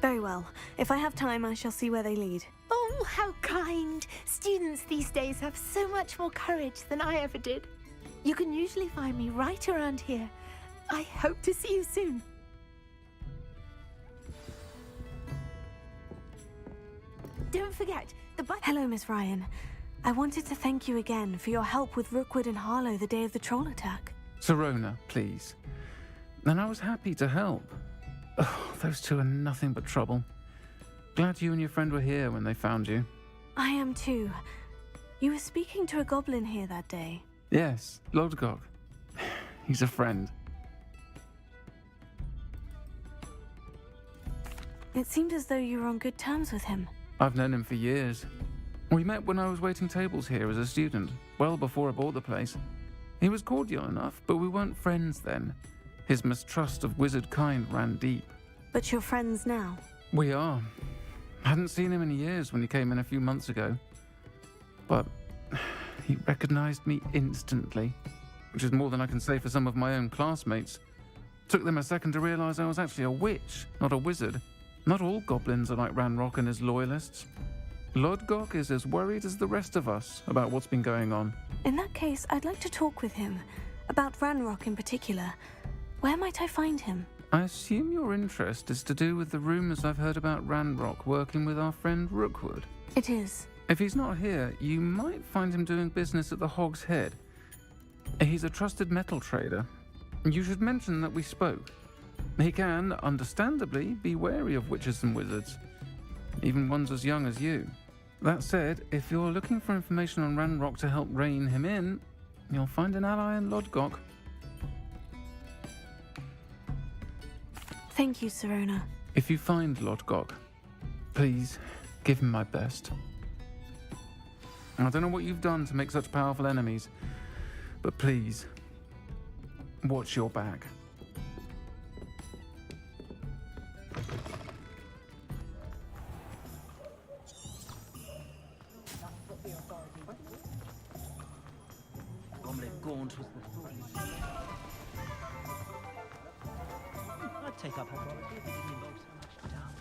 Very well. If I have time, I shall see where they lead. Oh, how kind! Students these days have so much more courage than I ever did. You can usually find me right around here. I hope to see you soon. Don't forget, Hello, Miss Ryan. I wanted to thank you again for your help with Rookwood and Harlow the day of the troll attack. Sirona, please. And I was happy to help. Oh, those two are nothing but trouble. Glad you and your friend were here when they found you. I am too. You were speaking to a goblin here that day. Yes, Lodgok. He's a friend. It seemed as though you were on good terms with him. I've known him for years. We met when I was waiting tables here as a student, well before I bought the place. He was cordial enough, but we weren't friends then. His mistrust of wizard kind ran deep. But you're friends now? We are. Hadn't seen him in years when he came in a few months ago. But he recognized me instantly, which is more than I can say for some of my own classmates. Took them a second to realize I was actually a witch, not a wizard. Not all goblins are like Ranrock and his loyalists. Lodgok is as worried as the rest of us about what's been going on. In that case, I'd like to talk with him. About Ranrock in particular. Where might I find him? I assume your interest is to do with the rumors I've heard about Ranrock working with our friend Rookwood. It is. If he's not here, you might find him doing business at the Hog's Head. He's a trusted metal trader. You should mention that we spoke. He can, understandably, be wary of witches and wizards, even ones as young as you. That said, if you're looking for information on Ranrock to help rein him in, you'll find an ally in Lodgok. Thank you, Sirona. If you find Lodgok, please give him my best. I don't know what you've done to make such powerful enemies, but please, watch your back. Gaunt was the thought. I'd take up her quality if it didn't involve so much doubt.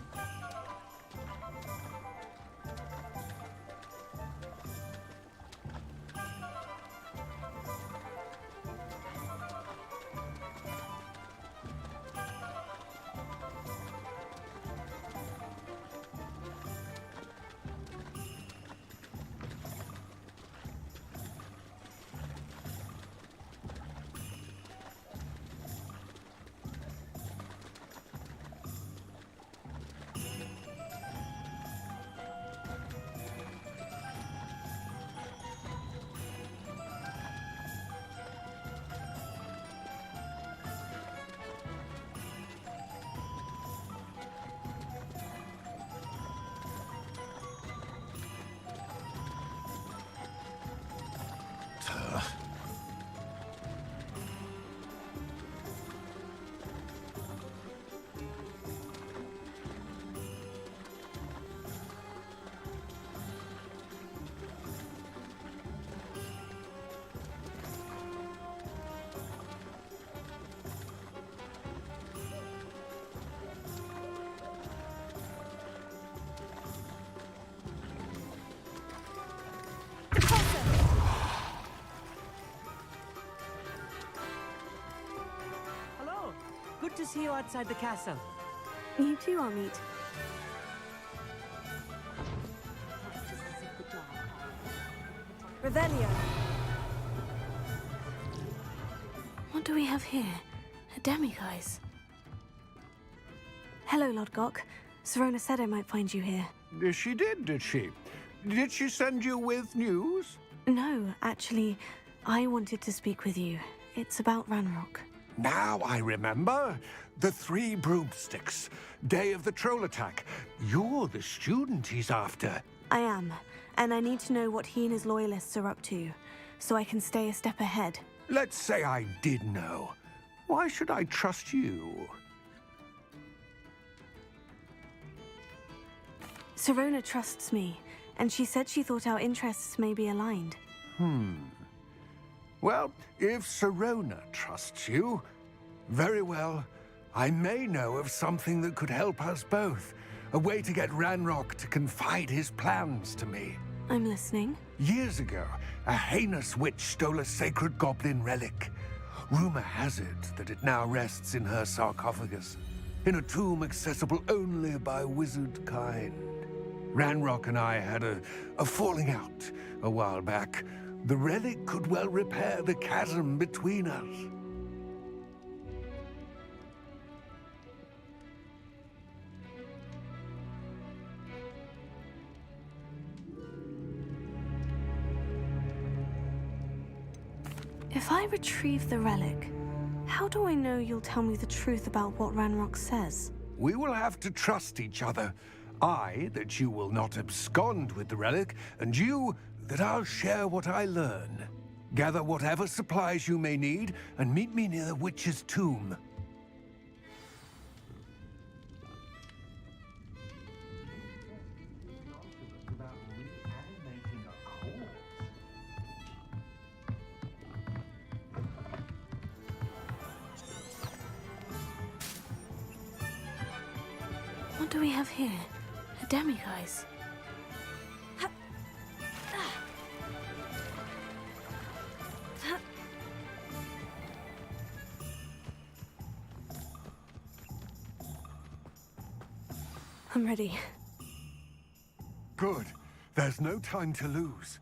Good to see you outside the castle. You too, Amit. Revelio. What do we have here? A demiguise. Hello, Lodgok. Sirona said I might find you here. She did she? Did she send you with news? No, actually, I wanted to speak with you. It's about Ranrock. Now I remember. The 3 broomsticks. Day of the troll attack. You're the student he's after. I am, and I need to know what he and his loyalists are up to, so I can stay a step ahead. Let's say I did know. Why should I trust you? Sirona trusts me, and she said she thought our interests may be aligned. Well, if Sirona trusts you, very well. I may know of something that could help us both. A way to get Ranrock to confide his plans to me. I'm listening. Years ago, a heinous witch stole a sacred goblin relic. Rumor has it that it now rests in her sarcophagus, in a tomb accessible only by wizard kind. Ranrock and I had a falling out a while back. The relic could well repair the chasm between us. If I retrieve the relic, how do I know you'll tell me the truth about what Ranrock says? We will have to trust each other. I, that you will not abscond with the relic, and you, that I'll share what I learn. Gather whatever supplies you may need, and meet me near the witch's tomb. What do we have here? A demiguise. I'm ready. Good. There's no time to lose.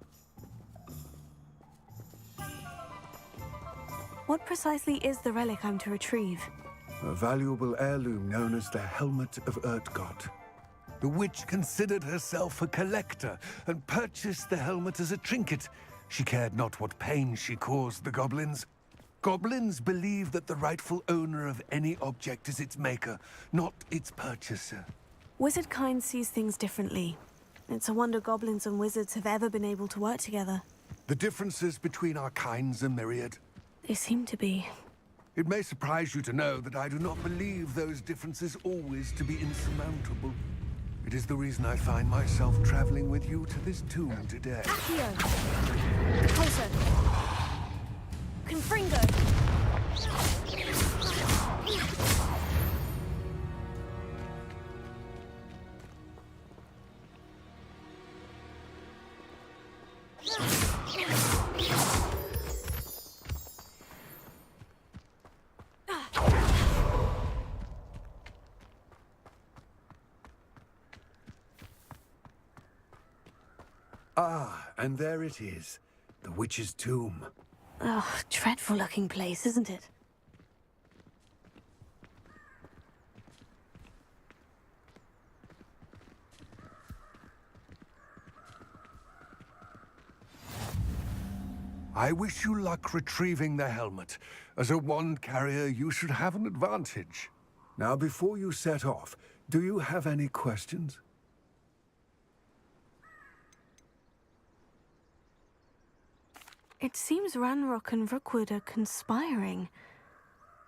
What precisely is the relic I'm to retrieve? A valuable heirloom known as the Helmet of Urtgott. The witch considered herself a collector and purchased the helmet as a trinket. She cared not what pain she caused the goblins. Goblins believe that the rightful owner of any object is its maker, not its purchaser. Wizard kind sees things differently. It's a wonder goblins and wizards have ever been able to work together. The differences between our kinds are myriad. They seem to be. It may surprise you to know that I do not believe those differences always to be insurmountable. It is the reason I find myself traveling with you to this tomb today. Accio! Closer! Confringo! Ah, and there it is. The witch's tomb. Oh, dreadful looking place, isn't it? I wish you luck retrieving the helmet. As a wand carrier, you should have an advantage. Now, before you set off, do you have any questions? It seems Ranrock and Rookwood are conspiring.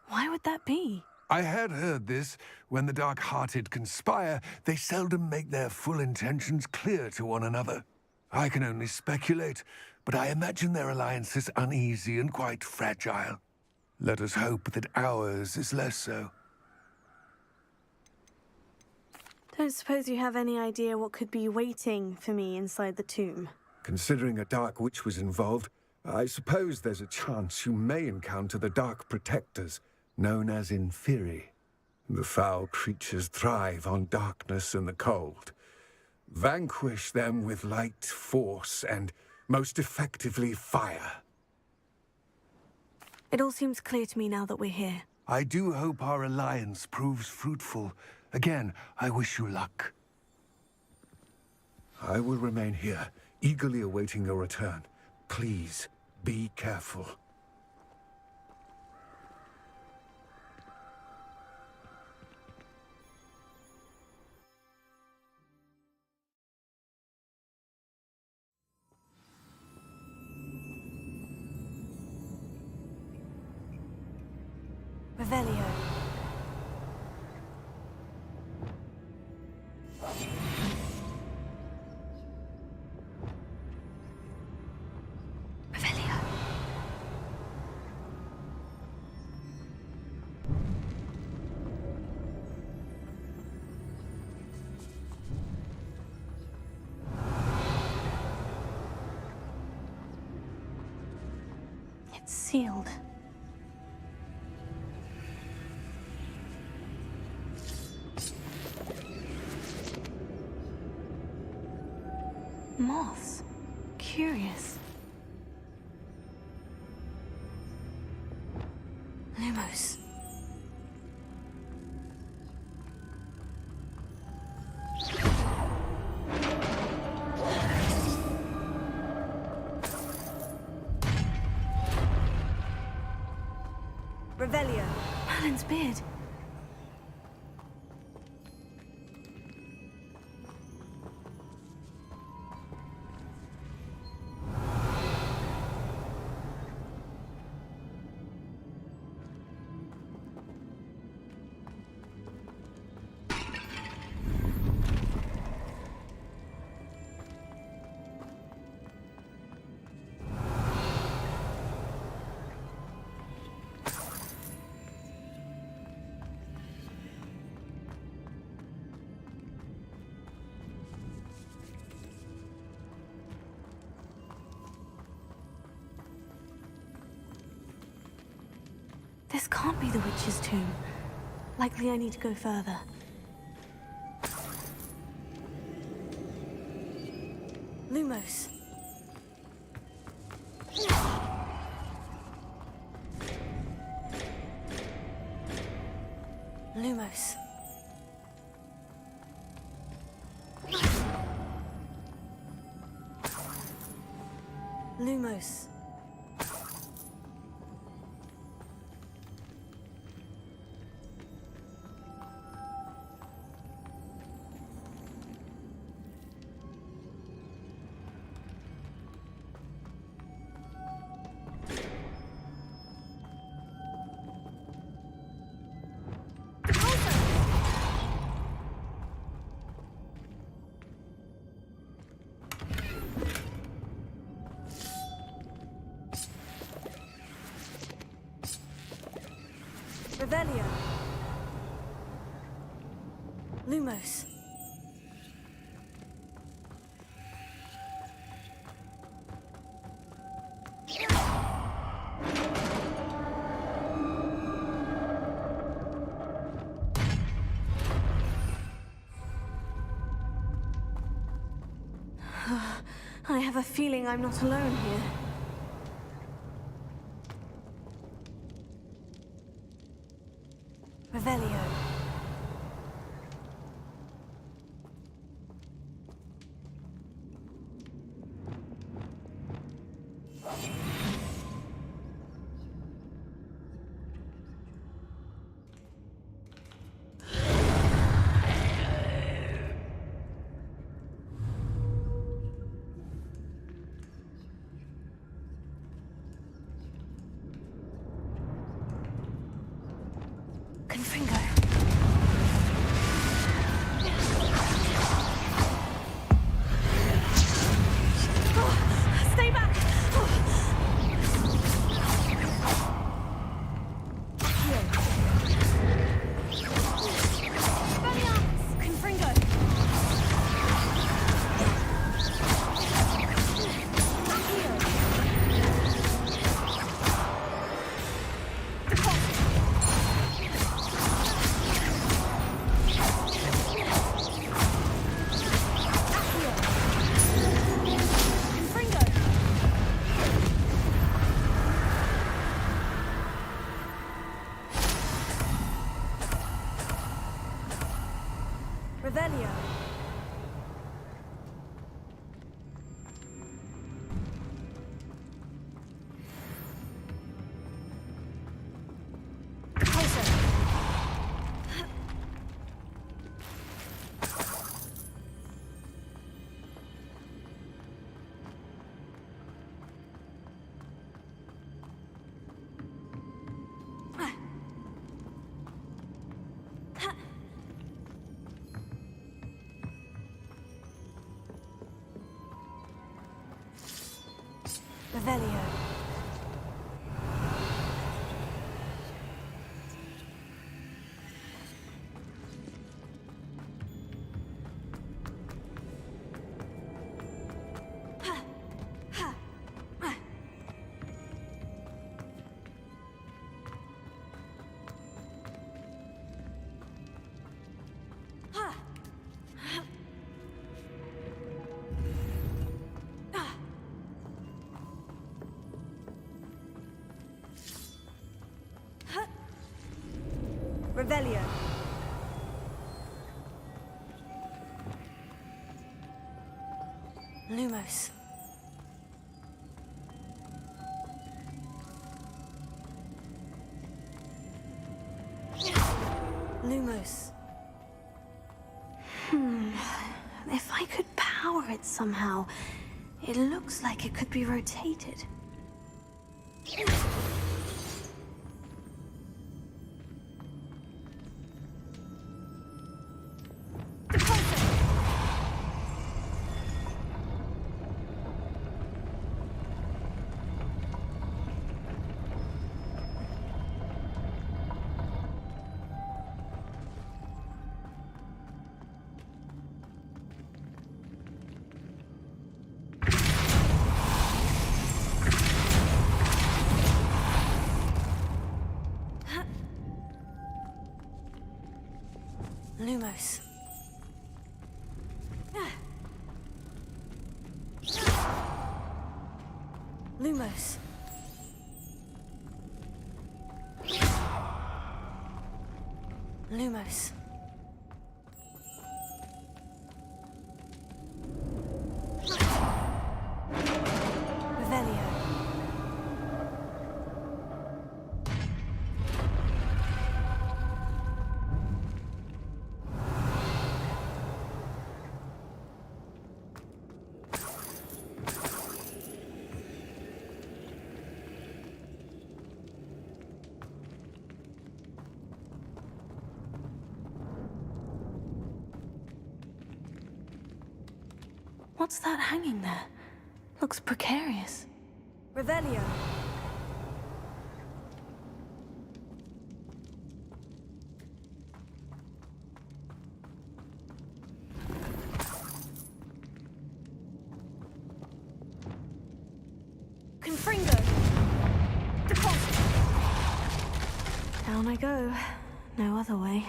Why would that be? I had heard this. When the dark-hearted conspire, they seldom make their full intentions clear to one another. I can only speculate, but I imagine their alliance is uneasy and quite fragile. Let us hope that ours is less so. Don't suppose you have any idea what could be waiting for me inside the tomb? Considering a dark witch was involved, I suppose there's a chance you may encounter the Dark Protectors, known as Inferi. The foul creatures thrive on darkness and the cold. Vanquish them with light, force, and, most effectively, fire. It all seems clear to me now that we're here. I do hope our alliance proves fruitful. Again, I wish you luck. I will remain here, eagerly awaiting your return. Please, be careful. Revelio. Revelio. It's sealed. Moths. Curious. Lumos. Revelio. Merlin's beard. This can't be the witch's tomb. Likely I need to go further. Lumos. Lumos. Lumos. Revelio. Lumos. I have a feeling I'm not alone here. Revelio. Confringo. Stay back! Confringo. Revelio. Revelio. Revelio. Lumos. Lumos. If I could power it somehow, it looks like it could be rotated. Lumos. Lumos. Lumos. Revelio. What's that hanging there? Looks precarious. Revelio. Confringo. Deposit. Down I go. No other way.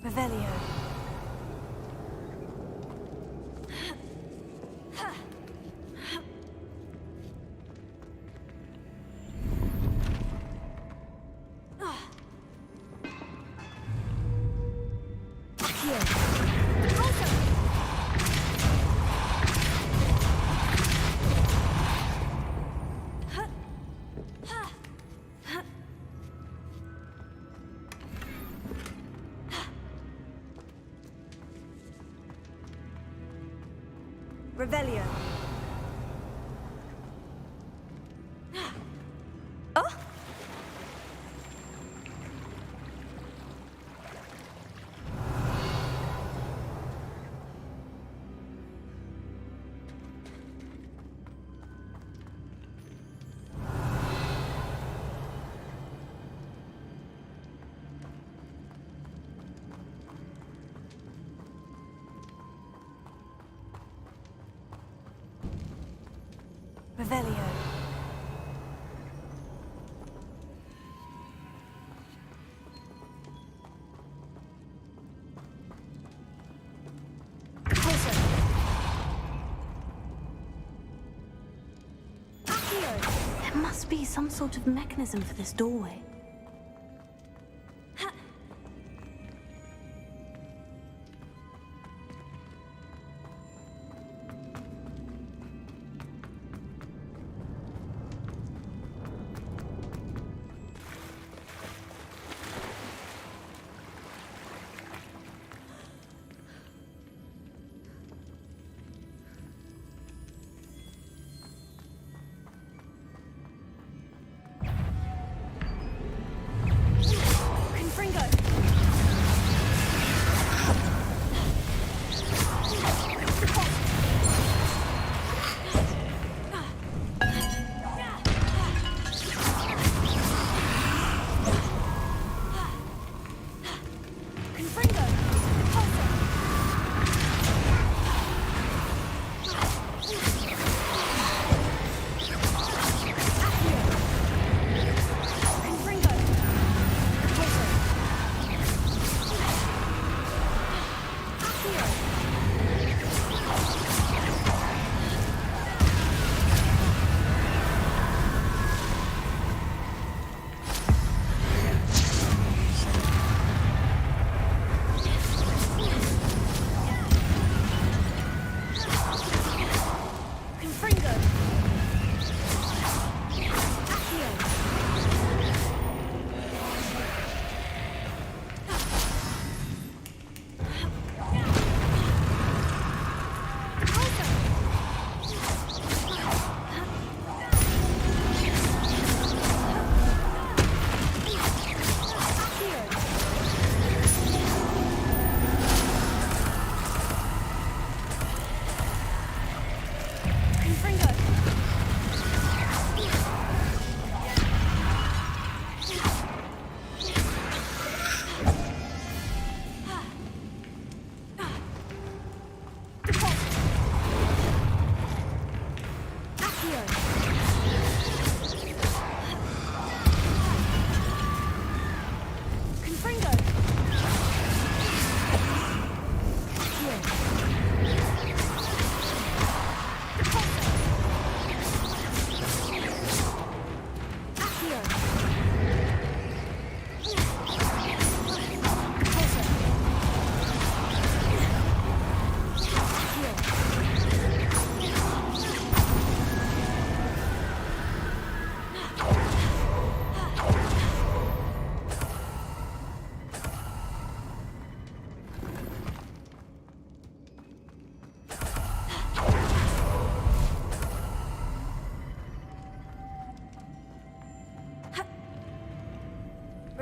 Revelio. Revelio. Oh! Revelio. Closer. Accio. There must be some sort of mechanism for this doorway.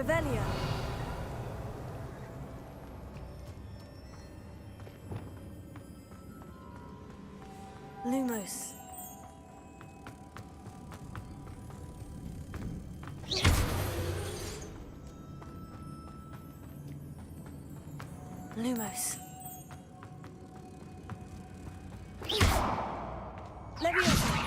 Revelio. Lumos. Lumos. Leviosa.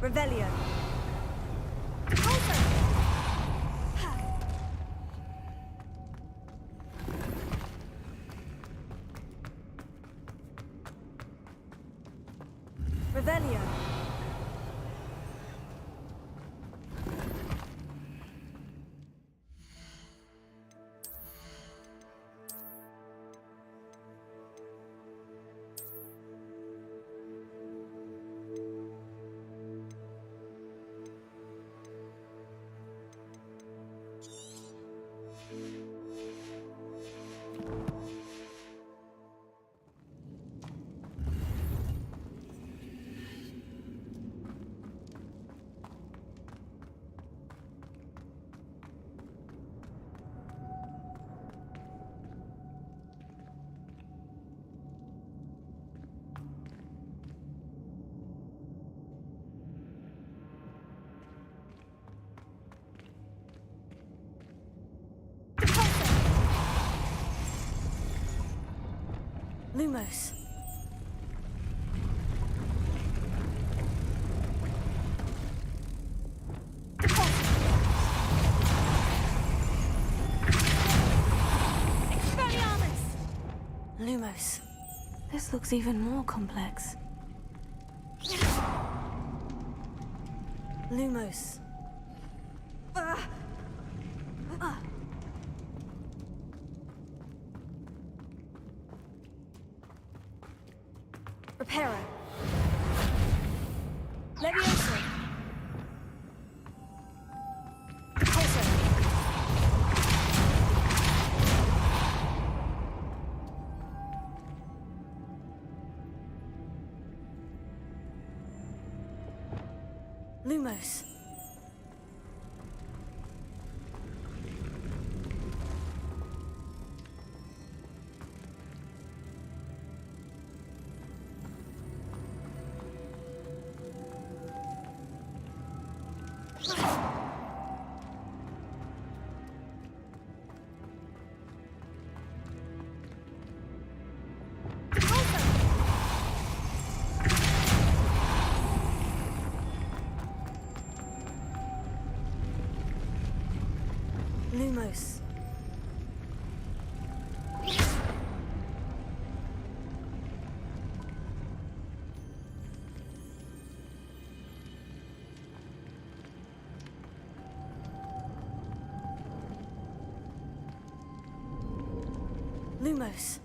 Revelio. Revelio. Lumos. Expelliarmus! Lumos. This looks even more complex. Lumos. Reparo. Leviosa. Repulsor. Lumos. Lumos. Lumos.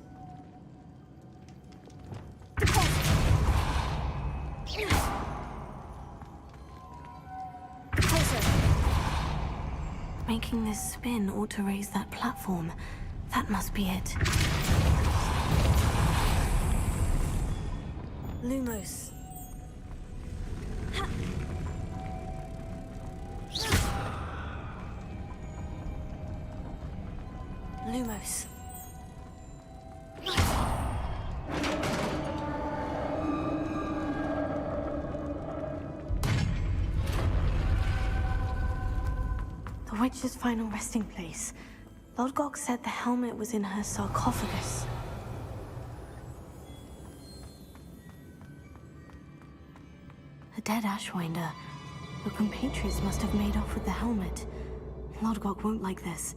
Making this spin ought to raise that platform. That must be it. Lumos. Lumos. The witch's final resting place. Lodgok said the helmet was in her sarcophagus. A dead Ashwinder. Your compatriots must have made off with the helmet. Lodgok won't like this.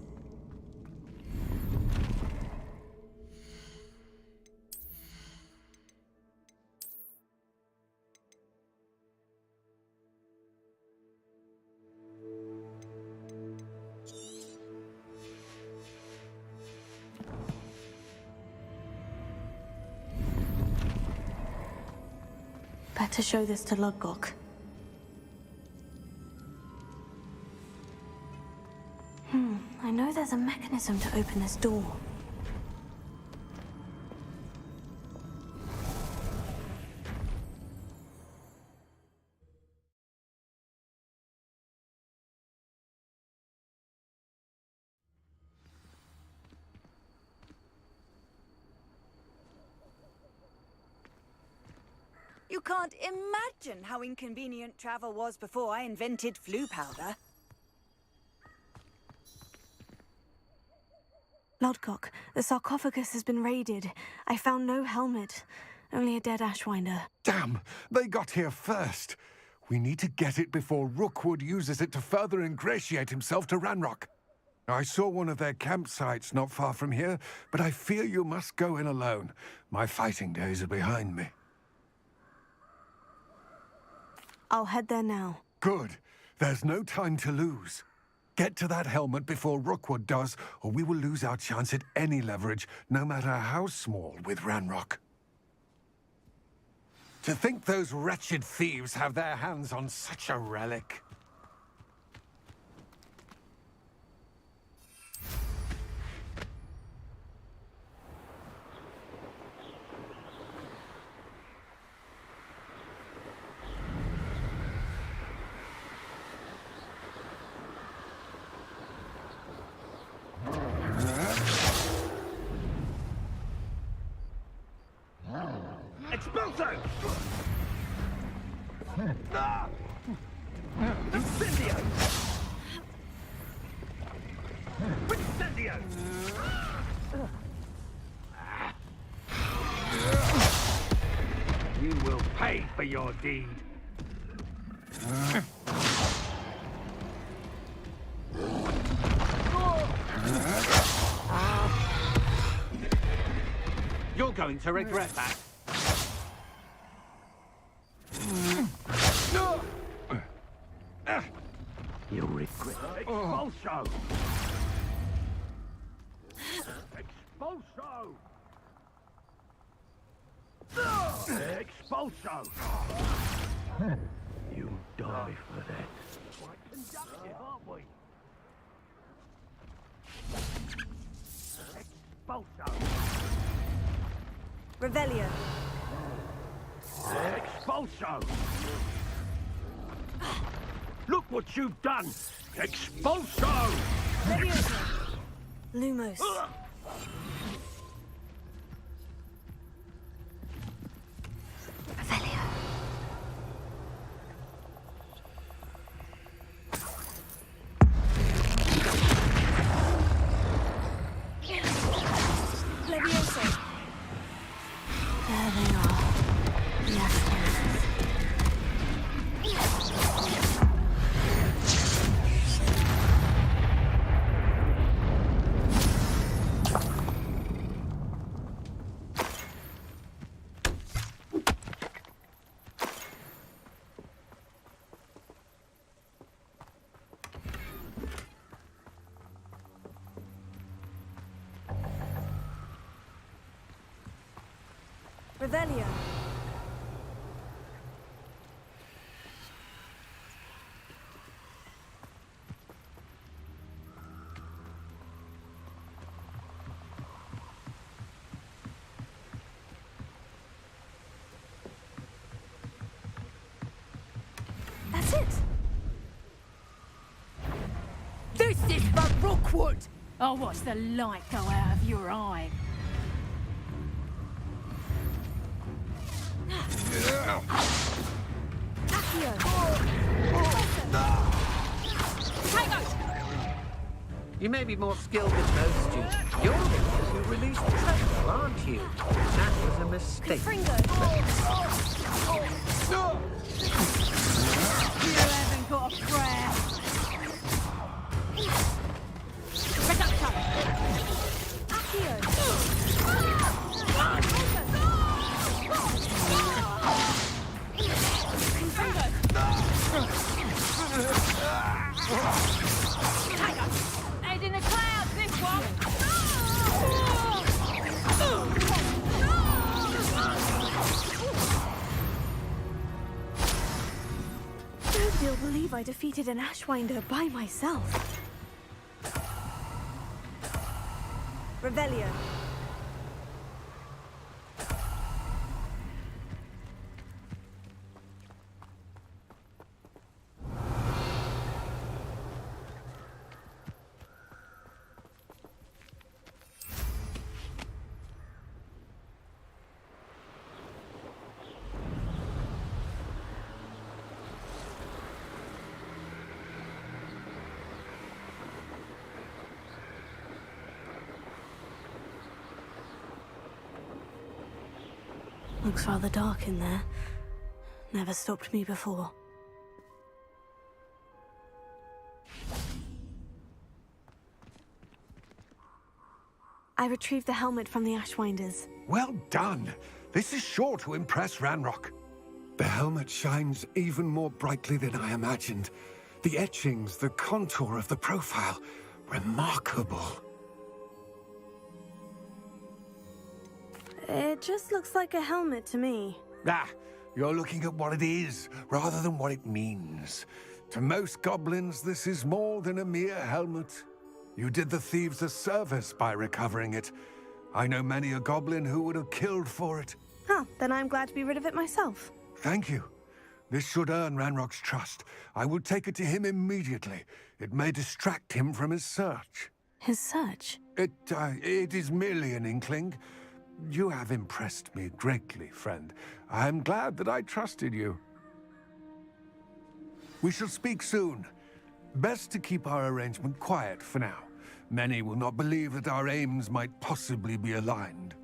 Better show this to Lodgok. I know there's a mechanism to open this door. You can't imagine how inconvenient travel was before I invented flu powder. Lodcock, the sarcophagus has been raided. I found no helmet, only a dead Ashwinder. Damn! They got here first. We need to get it before Rookwood uses it to further ingratiate himself to Ranrock. I saw one of their campsites not far from here, but I fear you must go in alone. My fighting days are behind me. I'll head there now. Good. There's no time to lose. Get to that helmet before Rookwood does, or we will lose our chance at any leverage, no matter how small, with Ranrock. To think those wretched thieves have their hands on such a relic. Expulso! Incendio! Incendio! You will pay for your deed. You're going to regret that. You'll regret it. Expulso! Expulso! Expulso! You'll die for that. Quite conductive, aren't we? Expulso! Revelio. Expulso! Look what you've done! Expulso! Lumos. Revelio. Levioso. There they are. The Ashwinders. Revelio. That's it. This is for Rookwood! I'll watch the light go out of your eye. You may be more skilled than most students. You're the one who released the treasure, aren't you? That was a mistake. You haven't got a prayer. Head in the clouds, this one! Nobody'll believe I defeated an Ashwinder by myself. Revelio. Looks rather dark in there. Never stopped me before. I retrieved the helmet from the Ashwinders. Well done. This is sure to impress Ranrock. The helmet shines even more brightly than I imagined. The etchings, the contour of the profile, remarkable. It just looks like a helmet to me. Ah, you're looking at what it is, rather than what it means. To most goblins, this is more than a mere helmet. You did the thieves a service by recovering it. I know many a goblin who would have killed for it. Oh, then I'm glad to be rid of it myself. Thank you. This should earn Ranrock's trust. I will take it to him immediately. It may distract him from his search. His search? It is merely an inkling. You have impressed me greatly, friend. I am glad that I trusted you. We shall speak soon. Best to keep our arrangement quiet for now. Many will not believe that our aims might possibly be aligned.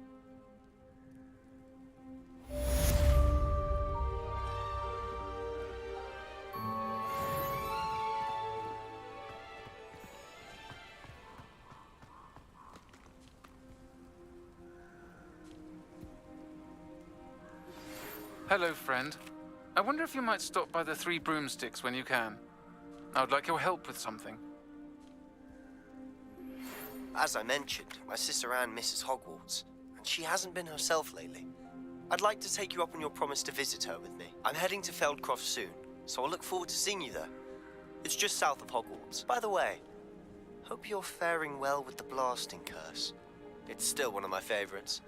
Hello, friend. I wonder if you might stop by the Three Broomsticks when you can. I would like your help with something. As I mentioned, my sister Anne misses Hogwarts, and she hasn't been herself lately. I'd like to take you up on your promise to visit her with me. I'm heading to Feldcroft soon, so I'll look forward to seeing you there. It's just south of Hogwarts. By the way, hope you're faring well with the blasting curse. It's still one of my favorites.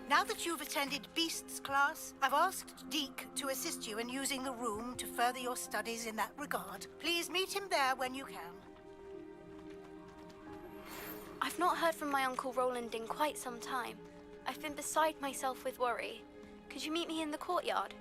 Now that you've attended Beasts class, I've asked Deke to assist you in using the room to further your studies in that regard. Please meet him there when you can. I've not heard from my Uncle Roland in quite some time. I've been beside myself with worry. Could you meet me in the courtyard?